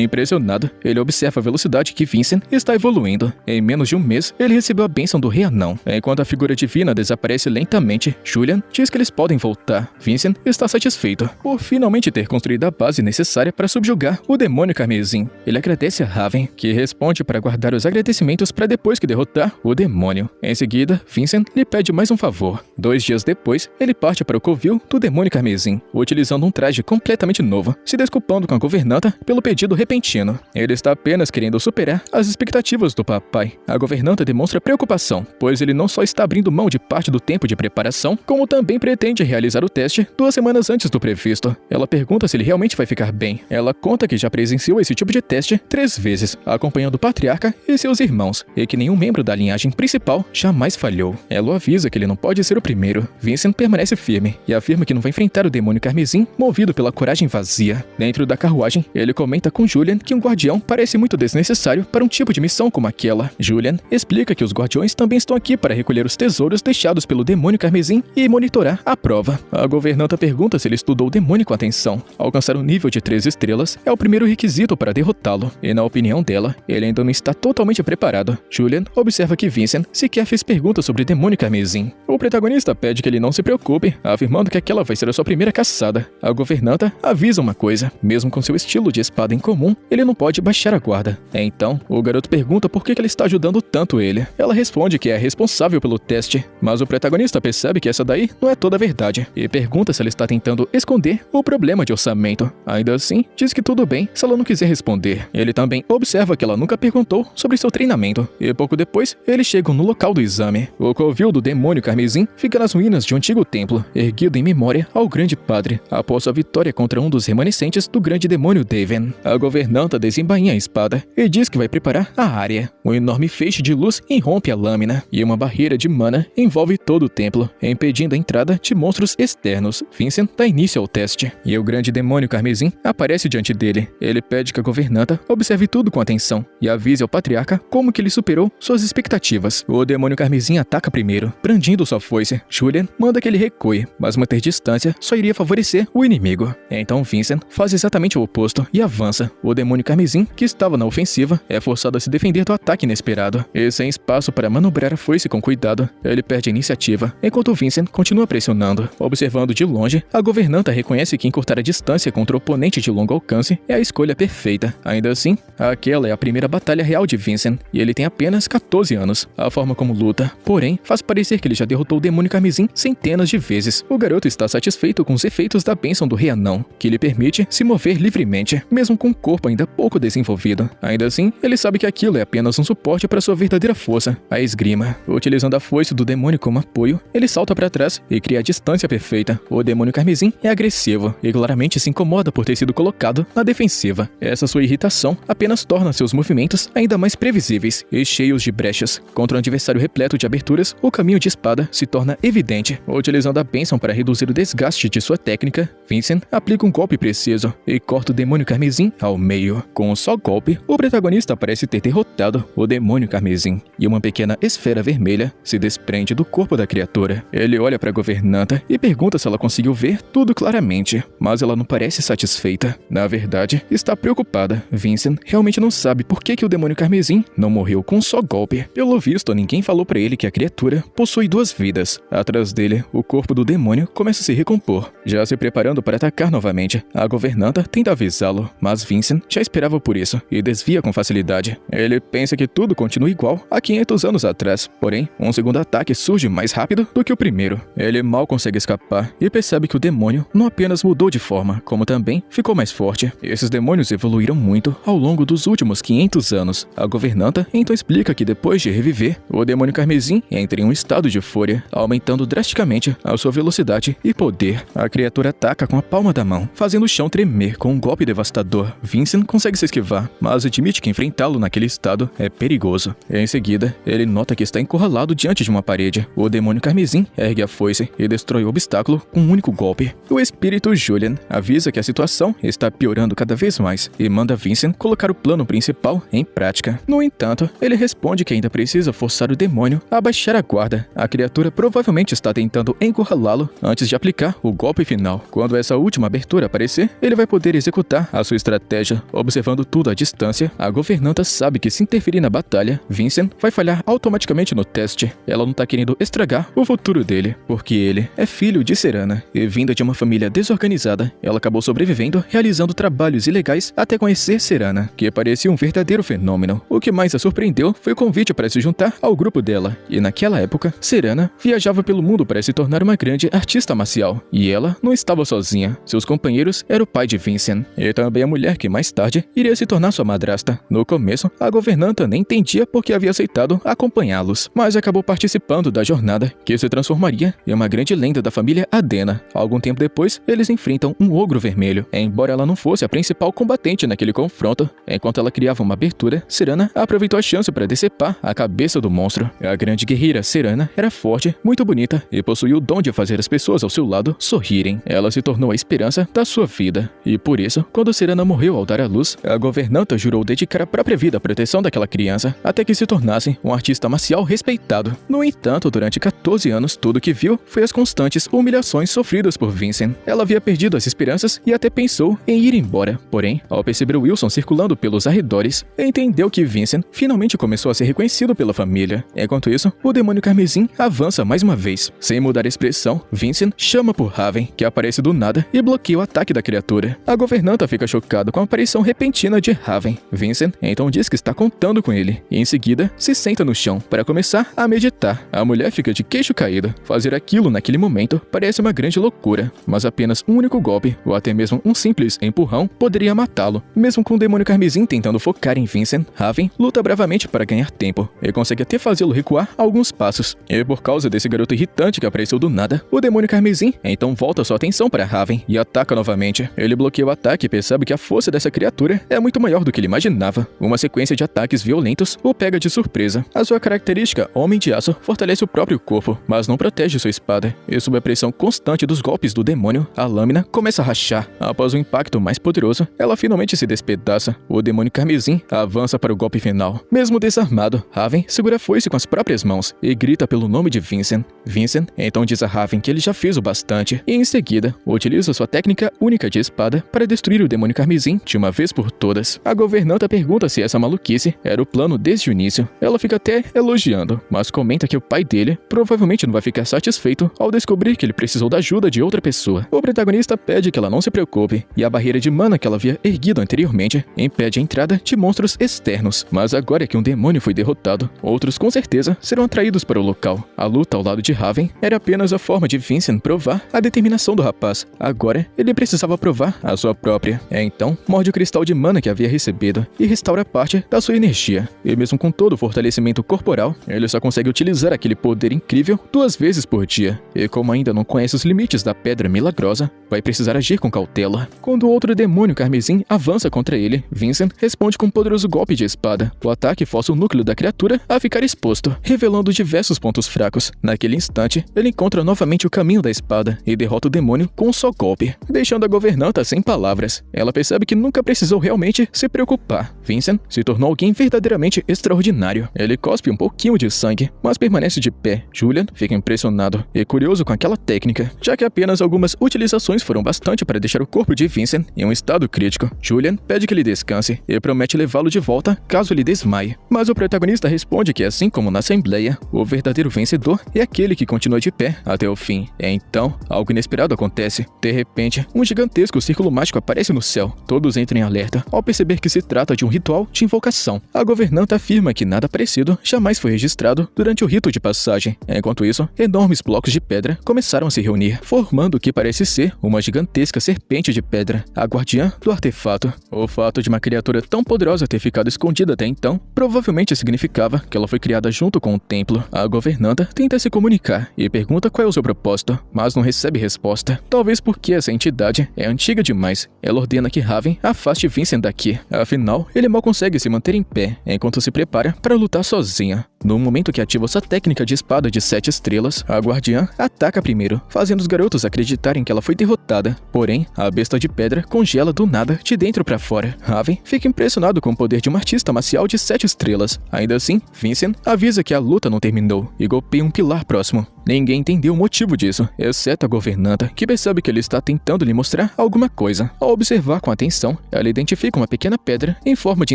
impressionado, ele observa a velocidade que Vincent está evoluindo. Em menos de um mês, ele recebeu a bênção do Rei Anão. Enquanto a figura divina desaparece lentamente, Julian diz que eles podem voltar. Vincent está satisfeito por finalmente ter construído a base necessária para subjugar o demônio carmesim. Ele agradece a Raven, que responde para guardar os agradecimentos para depois que derrotar o demônio. Em seguida, Vincent lhe pede mais um favor. 2 dias depois, ele parte para o covil do demônio carmesim, utilizando um traje completamente novo, se desculpando com a governanta pelo pedido repentino. Ele está apenas querendo superar as expectativas do papai. A governanta demonstra preocupação, pois ele não só está abrindo mão de parte do tempo de preparação, como também pretende realizar o teste 2 semanas antes do previsto. Ela pergunta se ele realmente vai ficar bem. Ela conta que já presenciou esse tipo de teste 3 vezes, acompanhando o patriarca e seus irmãos, e que nenhum membro da linhagem principal jamais falhou. Ela o avisa que ele não pode ser o primeiro. Vincent permanece firme e afirma que não vai enfrentar o demônio carmesim movido pela coragem vazia. Dentro da carruagem, ele comenta com Julian que um guardião parece muito desnecessário para um tipo de missão como aquela. Julian explica que os guardiões também estão aqui para recolher os tesouros deixados pelo demônio carmesim e monitorar a prova. A governanta pergunta se ele estudou o demônio com atenção. Alcançar o nível de 3 estrelas é o primeiro requisito para derrotá-lo, e na opinião dela, ele ainda não está totalmente preparado. Julian observa que Vincent sequer fez perguntas sobre o demônio carmesim. O protagonista pede que ele não se preocupe, afirmando que aquela vai ser a sua primeira caçada. A governanta avisa uma coisa: mesmo com seu estilo de espada em comum, ele não pode baixar a guarda. Então, o garoto pergunta por que ele está ajudando tanto ele. Ela responde que é responsável pelo teste, mas o protagonista percebe que essa daí não é toda a verdade, e pergunta se ela está tentando esconder o problema de orçamento. Ainda assim, diz que tudo bem se ela não quiser responder. Ele também observa que ela nunca perguntou sobre seu treinamento, e pouco depois, eles chegam no local do exame. O covil do demônio carmesim fica nas ruínas de um antigo templo, erguido em memória ao grande padre, após sua vitória contra um dos remanescentes do grande demônio Daven. A governanta desembainha a espada e diz que vai preparar a área. Um enorme feixe de luz irrompe a lâmina, e uma barreira de mana envolve todo o templo, impedindo a entrada de monstros externos. Vincent dá início ao teste, e o grande demônio carmesim aparece diante dele. Ele pede que a governanta observe tudo com atenção e avise ao patriarca como que ele superou suas expectativas. O demônio carmesim ataca primeiro, brandindo sua foice. Julian manda que ele recue, mas manter distância só iria favorecer o inimigo. Então Vincent faz exatamente o oposto e avança. O demônio carmesim, que estava na ofensiva, é forçado a se defender do ataque inesperado, e sem espaço para manobrar a foice com cuidado, ele perde a iniciativa, enquanto Vincent continua pressionando. Observando de longe, a governanta reconhece que encurtar a distância contra o oponente de longo alcance é a escolha perfeita. Ainda assim, aquela é a primeira batalha real de Vincent, e ele tem apenas 14 anos. A forma como luta, porém, faz parecer que ele já derrotou o demônio carmesim centenas de vezes. O garoto está satisfeito com os efeitos da bênção do Rei Anão, que lhe permite se mover livremente, mesmo com um corpo ainda pouco desenvolvido. Ainda assim, ele sabe que aquilo é apenas um suporte para sua verdadeira força, a esgrima. Utilizando a foice do demônio como apoio, ele salta para trás e cria a distância perfeita. O demônio carmesim é agressivo e claramente se incomoda por ter sido colocado na defensiva. Essa sua irritação apenas torna seus movimentos ainda mais previsíveis e cheios de brechas. Contra um adversário repleto de aberturas, o caminho de espada se torna evidente. Utilizando a bênção para reduzir o desgaste de sua técnica, Vincent aplica um golpe preciso e corta o demônio carmesim ao meio. Com um só golpe, o protagonista parece ter derrotado o demônio carmesim, e uma pequena esfera vermelha se desprende do corpo da criatura. Ele olha para a governanta e pergunta se ela conseguiu ver tudo claramente, mas ela não parece satisfeita. Na verdade, está preocupada. Vincent realmente não sabe por que o demônio carmesim não morreu com um só golpe. Pelo visto, ninguém falou para ele que a criatura possui 2 vidas. Atrás dele, o corpo do demônio começa a se recompor, já se preparando para atacar novamente. A governanta tenta avisá-lo, mas Vincent já esperava por isso e desvia com facilidade. Ele pensa que tudo continua igual a 500 anos atrás, porém, um segundo ataque surge mais rápido do que o primeiro. Ele mal consegue escapar e percebe que o demônio não apenas mudou de forma, como também ficou mais forte. Esses demônios evoluíram muito ao longo dos últimos 500 anos. A governanta então explica que depois de reviver, o demônio carmesim entra em um estado de fúria, aumentando drasticamente a sua velocidade e poder. A criatura ataca com a palma da mão, fazendo o chão tremer com um golpe devastador. Vincent consegue se esquivar, mas admite que enfrentá-lo naquele estado é perigoso. Em seguida, ele nota que está encurralado diante de uma parede. O demônio carmesim ergue a foice e destrói o obstáculo com um único golpe. O espírito Julian avisa que a situação está piorando cada vez mais e manda Vincent colocar o plano principal em prática. No entanto, ele responde que ainda precisa forçar o demônio a baixar a guarda. A criatura provavelmente está tentando encurralá-lo antes de aplicar o golpe final. Quando essa última abertura criatura aparecer, ele vai poder executar a sua estratégia. Observando tudo à distância, a governanta sabe que se interferir na batalha, Vincent vai falhar automaticamente no teste. Ela não tá querendo estragar o futuro dele, porque ele é filho de Serana, e vinda de uma família desorganizada, ela acabou sobrevivendo, realizando trabalhos ilegais até conhecer Serana, que parecia um verdadeiro fenômeno. O que mais a surpreendeu foi o convite para se juntar ao grupo dela, e naquela época, Serana viajava pelo mundo para se tornar uma grande artista marcial, e ela não estava sozinha. Seus companheiros eram o pai de Vincent, e também a mulher que mais tarde iria se tornar sua madrasta. No começo, a governanta nem entendia por que havia aceitado acompanhá-los, mas acabou participando da jornada, que se transformaria em uma grande lenda da família Adena. Algum tempo depois, eles enfrentam um ogro vermelho. Embora ela não fosse a principal combatente naquele confronto, enquanto ela criava uma abertura, Serana aproveitou a chance para decepar a cabeça do monstro. A grande guerreira Serana era forte, muito bonita e possuía o dom de fazer as pessoas ao seu lado sorrirem. Ela se tornou a esperança da sua vida. E por isso, quando Serana morreu ao dar à luz, a governanta jurou dedicar a própria vida à proteção daquela criança, até que se tornasse um artista marcial respeitado. No entanto, durante 14 anos, tudo que viu foi as constantes humilhações sofridas por Vincent. Ela havia perdido as esperanças e até pensou em ir embora. Porém, ao perceber Wilson circulando pelos arredores, entendeu que Vincent finalmente começou a ser reconhecido pela família. Enquanto isso, o demônio carmesim avança mais uma vez. Sem mudar a expressão, Vincent chama por Raven, que aparece do nada e bloqueia o ataque da criatura. A governanta fica chocada com a aparição repentina de Raven. Vincent então diz que está contando com ele, e em seguida se senta no chão para começar a meditar. A mulher fica de queixo caído. Fazer aquilo naquele momento parece uma grande loucura, mas apenas um único golpe, ou até mesmo um simples empurrão, poderia matá-lo. Mesmo com o demônio carmesim tentando focar em Vincent, Raven luta bravamente para ganhar tempo, e consegue até fazê-lo recuar alguns passos. E por causa desse garoto irritante que apareceu do nada, o demônio carmesim então volta sua atenção para Raven e ataca novamente. Ele bloqueia o ataque e percebe que a força dessa criatura é muito maior do que ele imaginava. Uma sequência de ataques violentos o pega de surpresa. A sua característica Homem de Aço fortalece o próprio corpo, mas não protege sua espada. E sob a pressão constante dos golpes do demônio, a lâmina começa a rachar. Após o impacto mais poderoso, ela finalmente se despedaça. O demônio carmesim avança para o golpe final. Mesmo desarmado, Raven segura a foice com as próprias mãos e grita pelo nome de Vincent. Vincent então diz a Raven que ele já fez o bastante e em seguida utiliza sua técnica única de espada para destruir o demônio carmesim de uma vez por todas. A governanta pergunta se essa maluquice era o plano desde o início. Ela fica até elogiando, mas comenta que o pai dele provavelmente não vai ficar satisfeito ao descobrir que ele precisou da ajuda de outra pessoa. O protagonista pede que ela não se preocupe, e a barreira de mana que ela havia erguido anteriormente impede a entrada de monstros externos. Mas agora que um demônio foi derrotado, outros com certeza serão atraídos para o local. A luta ao lado de Raven era apenas a forma de Vincent provar a determinação do rapaz. Agora, ele precisava provar a sua própria. Então, morde o cristal de mana que havia recebido e restaura parte da sua energia. E mesmo com todo o fortalecimento corporal, ele só consegue utilizar aquele poder incrível 2 vezes por dia. E como ainda não conhece os limites da Pedra Milagrosa, vai precisar agir com cautela. Quando outro demônio carmesim avança contra ele, Vincent responde com um poderoso golpe de espada. O ataque força o núcleo da criatura a ficar exposto, revelando diversos pontos fracos. Naquele instante, ele encontra novamente o caminho da espada e derrota o demônio com um só golpe, deixando a governanta sem palavras. Ela percebe que nunca precisou realmente se preocupar. Vincent se tornou alguém verdadeiramente extraordinário. Ele cospe um pouquinho de sangue, mas permanece de pé. Julian fica impressionado e curioso com aquela técnica, já que apenas algumas utilizações foram bastante para deixar o corpo de Vincent em um estado crítico. Julian pede que ele descanse e promete levá-lo de volta caso ele desmaie. Mas o protagonista responde que, assim como na Assembleia, o verdadeiro vencedor é aquele que continua de pé até o fim. Então, algo inesperado acontece. De repente, um gigantesco círculo mágico aparece no céu. Todos entram em alerta ao perceber que se trata de um ritual de invocação. A governanta afirma que nada parecido jamais foi registrado durante o rito de passagem. Enquanto isso, enormes blocos de pedra começaram a se reunir, formando o que parece ser uma gigantesca serpente de pedra, a guardiã do artefato. O fato de uma criatura tão poderosa ter ficado escondida até então provavelmente significava que ela foi criada junto com o templo. A governanta tenta se comunicar e pergunta qual é o seu propósito, mas não recebe resposta. Talvez porque essa entidade é antiga demais. Ela ordena que Raven afaste Vincent daqui. Afinal, ele mal consegue se manter em pé enquanto se prepara para lutar sozinha. No momento que ativa sua técnica de espada de 7 estrelas, a guardiã ataca primeiro, fazendo os garotos acreditarem que ela foi derrotada. Porém, a besta de pedra congela do nada de dentro para fora. Raven fica impressionado com o poder de uma artista marcial de 7 estrelas. Ainda assim, Vincent avisa que a luta não terminou e golpeia um pilar próximo. Ninguém entendeu o motivo disso, exceto a governanta, que percebe que ele está tentando lhe mostrar alguma coisa. Ao observar com atenção, ela identifica uma pequena pedra em forma de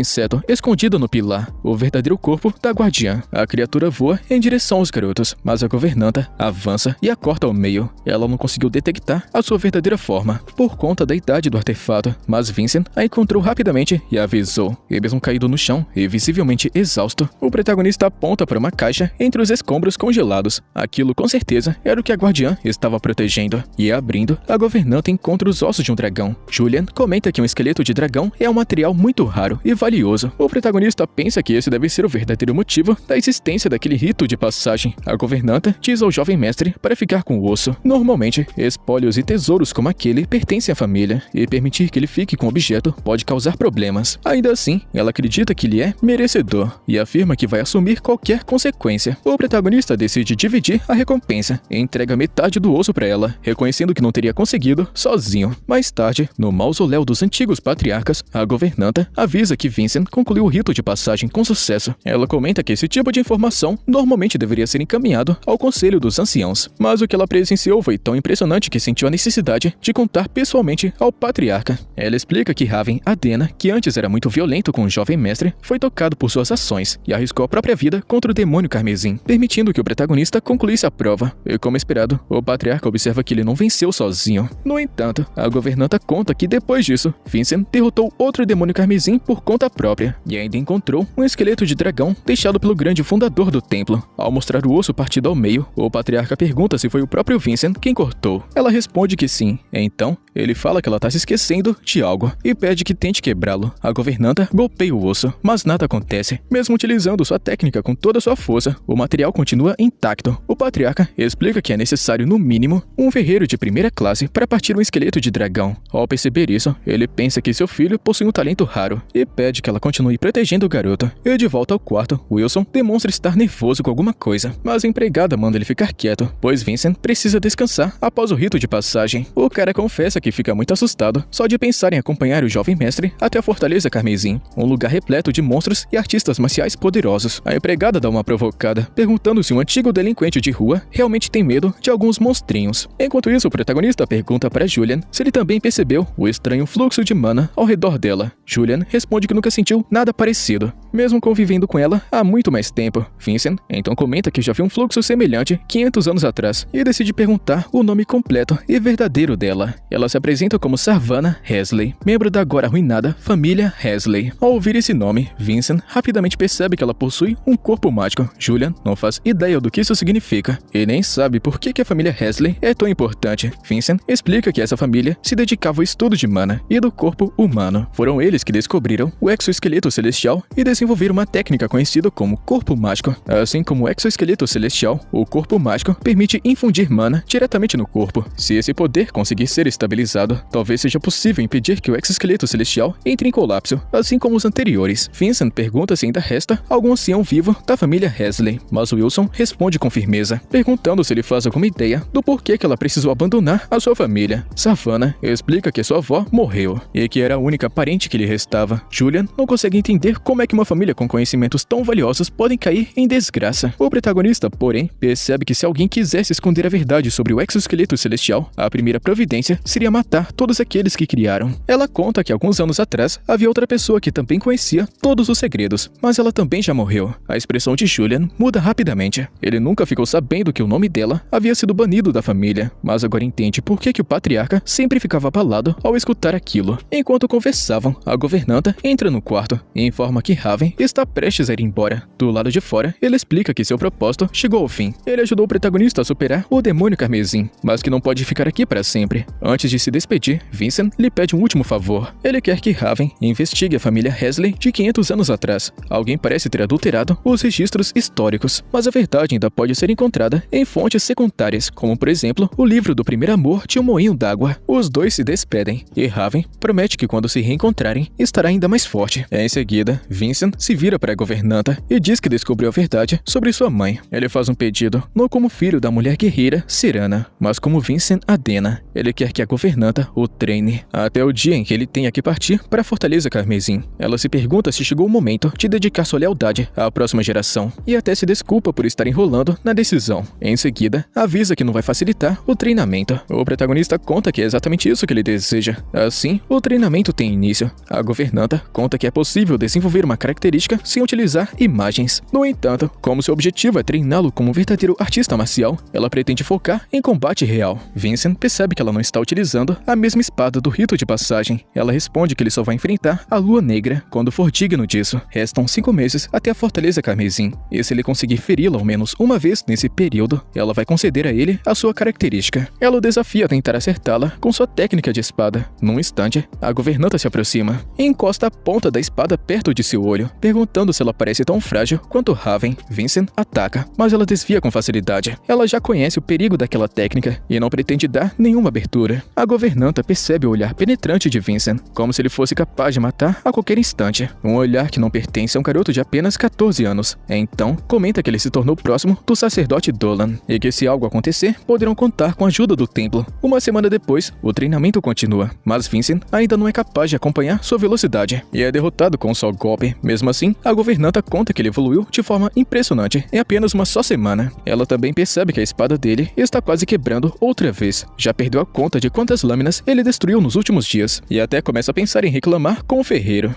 inseto escondida no pilar, o verdadeiro corpo da guardiã. A criatura voa em direção aos garotos, mas a governanta avança e a corta ao meio. Ela não conseguiu detectar a sua verdadeira forma, por conta da idade do artefato, mas Vincent a encontrou rapidamente e a avisou. E mesmo caído no chão e visivelmente exausto, o protagonista aponta para uma caixa entre os escombros congelados. Aquilo com certeza era o que a guardiã estava protegendo. E abrindo, a governanta encontra os ossos de um dragão. Julian comenta que um esqueleto de dragão é um material muito raro e valioso. O protagonista pensa que esse deve ser o verdadeiro motivo da existência daquele rito de passagem. A governanta diz ao jovem mestre para ficar com o osso. Normalmente, espólios e tesouros como aquele pertencem à família, e permitir que ele fique com o objeto pode causar problemas. Ainda assim, ela acredita que ele é merecedor e afirma que vai assumir qualquer consequência. O protagonista decide dividir a recompensa e entrega metade do osso para ela, reconhecendo que não teria conseguido sozinho. Mais tarde, no mausoléu dos antigos patriarcas, a governanta avisa que Vincent concluiu o rito de passagem com sucesso. Ela comenta que esse tipo de informação normalmente deveria ser encaminhado ao Conselho dos Anciãos, mas o que ela presenciou foi tão impressionante que sentiu a necessidade de contar pessoalmente ao patriarca. Ela explica que Raven Adena, que antes era muito violento com o jovem mestre, foi tocado por suas ações e arriscou a própria vida contra o demônio carmesim, permitindo que o protagonista concluísse a prova. E como esperado, o patriarca observa que ele não venceu sozinho. No entanto, a governanta conta que depois disso, Vincent derrotou outro demônio carmesim por conta própria e ainda encontrou um esqueleto de dragão deixado pelo grande fundador do templo. Ao mostrar o osso partido ao meio, o patriarca pergunta se foi o próprio Vincent quem cortou. Ela responde que sim. Então, ele fala que ela está se esquecendo de algo e pede que tente quebrá-lo. A governanta golpeia o osso, mas nada acontece. Mesmo utilizando sua técnica com toda a sua força, o material continua intacto. O patriarca explica que é necessário, no mínimo, um ferreiro de primeira classe para partir um esqueleto de dragão. Ao perceber isso, ele pensa que seu filho possui um talento raro e pede que ela continue protegendo o garoto. E de volta ao quarto, Wilson demonstra estar nervoso com alguma coisa, mas a empregada manda ele ficar quieto, pois Vincent precisa descansar após o rito de passagem. O cara confessa que fica muito assustado só de pensar em acompanhar o jovem mestre até a Fortaleza Carmesim, um lugar repleto de monstros e artistas marciais poderosos. A empregada dá uma provocada, perguntando se um antigo delinquente de rua realmente tem medo de alguns monstrinhos. Enquanto isso, o protagonista pergunta para Julian se ele também percebeu o estranho fluxo de mana ao redor dela. Julian responde que nunca sentiu nada parecido, mesmo convivendo com ela há muito mais tempo. Vincent então comenta que já viu um fluxo semelhante 500 anos atrás e decide perguntar o nome completo e verdadeiro dela. Ela se apresenta como Savannah Hesley, membro da agora arruinada família Hesley. Ao ouvir esse nome, Vincent rapidamente percebe que ela possui um corpo mágico. Julian não faz ideia do que isso significa e nem sabe por que a família Hesley é tão importante. Vincent explica que essa família se dedicava ao estudo de mana e do corpo humano. Foram eles que descobriram o exoesqueleto celestial e desenvolveram uma técnica conhecida como corpo mágico. Assim como o exoesqueleto celestial, o corpo mágico permite infundir mana diretamente no corpo. Se esse poder conseguir ser estabilizado, talvez seja possível impedir que o exoesqueleto celestial entre em colapso, assim como os anteriores. Vincent pergunta se ainda resta algum ancião vivo da família Hesley, mas Wilson responde com firmeza, perguntando se ele faz alguma ideia do porquê que ela precisou abandonar a sua família. Savannah explica que sua avó morreu e que era a única parente que lhe restava. Julian não consegue entender como é que uma família com conhecimentos tão valiosos podem cair em desgraça. O protagonista, porém, percebe que se alguém quisesse esconder a verdade sobre o exoesqueleto celestial, a primeira providência seria matar todos aqueles que criaram. Ela conta que alguns anos atrás havia outra pessoa que também conhecia todos os segredos, mas ela também já morreu. A expressão de Julian muda rapidamente. Ele nunca ficou sabendo que o nome dela havia sido banido da família, mas agora entende por que o patriarca sempre ficava abalado ao escutar aquilo. Enquanto conversavam, a governanta entra no quarto e informa que Raven está prestes a ir embora. Do lado de fora, ele explica que seu propósito chegou ao fim. Ele ajudou o protagonista a superar o demônio carmesim, mas que não pode ficar aqui para sempre. Antes de se despedir, Vincent lhe pede um último favor. Ele quer que Raven investigue a família Hesley de 500 anos atrás. Alguém parece ter adulterado os registros históricos, mas a verdade ainda pode ser encontrada em fontes secundárias, como por exemplo, o livro do primeiro amor de um moinho d'água. Os dois se despedem e Raven promete que quando se reencontrarem, estará ainda mais forte. Em seguida, Vincent se vira para a governanta e diz que descobriu a verdade sobre sua mãe. Ele faz um pedido, não como filho da mulher guerreira Cyrana, mas como Vincent Adena. Ele quer que a governanta governanta o treine, até o dia em que ele tenha que partir para a Fortaleza Carmesim. Ela se pergunta se chegou o momento de dedicar sua lealdade à próxima geração, e até se desculpa por estar enrolando na decisão. Em seguida, avisa que não vai facilitar o treinamento. O protagonista conta que é exatamente isso que ele deseja. Assim, o treinamento tem início. A governanta conta que é possível desenvolver uma característica sem utilizar imagens. No entanto, como seu objetivo é treiná-lo como um verdadeiro artista marcial, ela pretende focar em combate real. Vincent percebe que ela não está utilizando a mesma espada do rito de passagem. Ela responde que ele só vai enfrentar a Lua Negra quando for digno disso. Restam 5 meses até a Fortaleza Carmesim, e se ele conseguir feri-la ao menos uma vez nesse período, ela vai conceder a ele a sua característica. Ela o desafia a tentar acertá-la com sua técnica de espada. Num instante, a governanta se aproxima e encosta a ponta da espada perto de seu olho, perguntando se ela parece tão frágil quanto Raven. Vincent ataca, mas ela desvia com facilidade. Ela já conhece o perigo daquela técnica e não pretende dar nenhuma abertura. A governanta percebe o olhar penetrante de Vincent, como se ele fosse capaz de matar a qualquer instante. Um olhar que não pertence a um garoto de apenas 14 anos. Então, comenta que ele se tornou próximo do sacerdote Dolan, e que se algo acontecer, poderão contar com a ajuda do templo. Uma semana depois, o treinamento continua, mas Vincent ainda não é capaz de acompanhar sua velocidade, e é derrotado com um só golpe. Mesmo assim, a governanta conta que ele evoluiu de forma impressionante em apenas uma só semana. Ela também percebe que a espada dele está quase quebrando outra vez. Já perdeu a conta de quantas lâminas ele destruiu nos últimos dias, e até começa a pensar em reclamar com o ferreiro.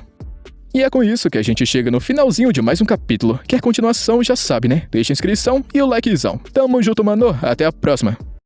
E é com isso que a gente chega no finalzinho de mais um capítulo. Quer continuação, já sabe, né? Deixa a inscrição e o likezão. Tamo junto, mano. Até a próxima.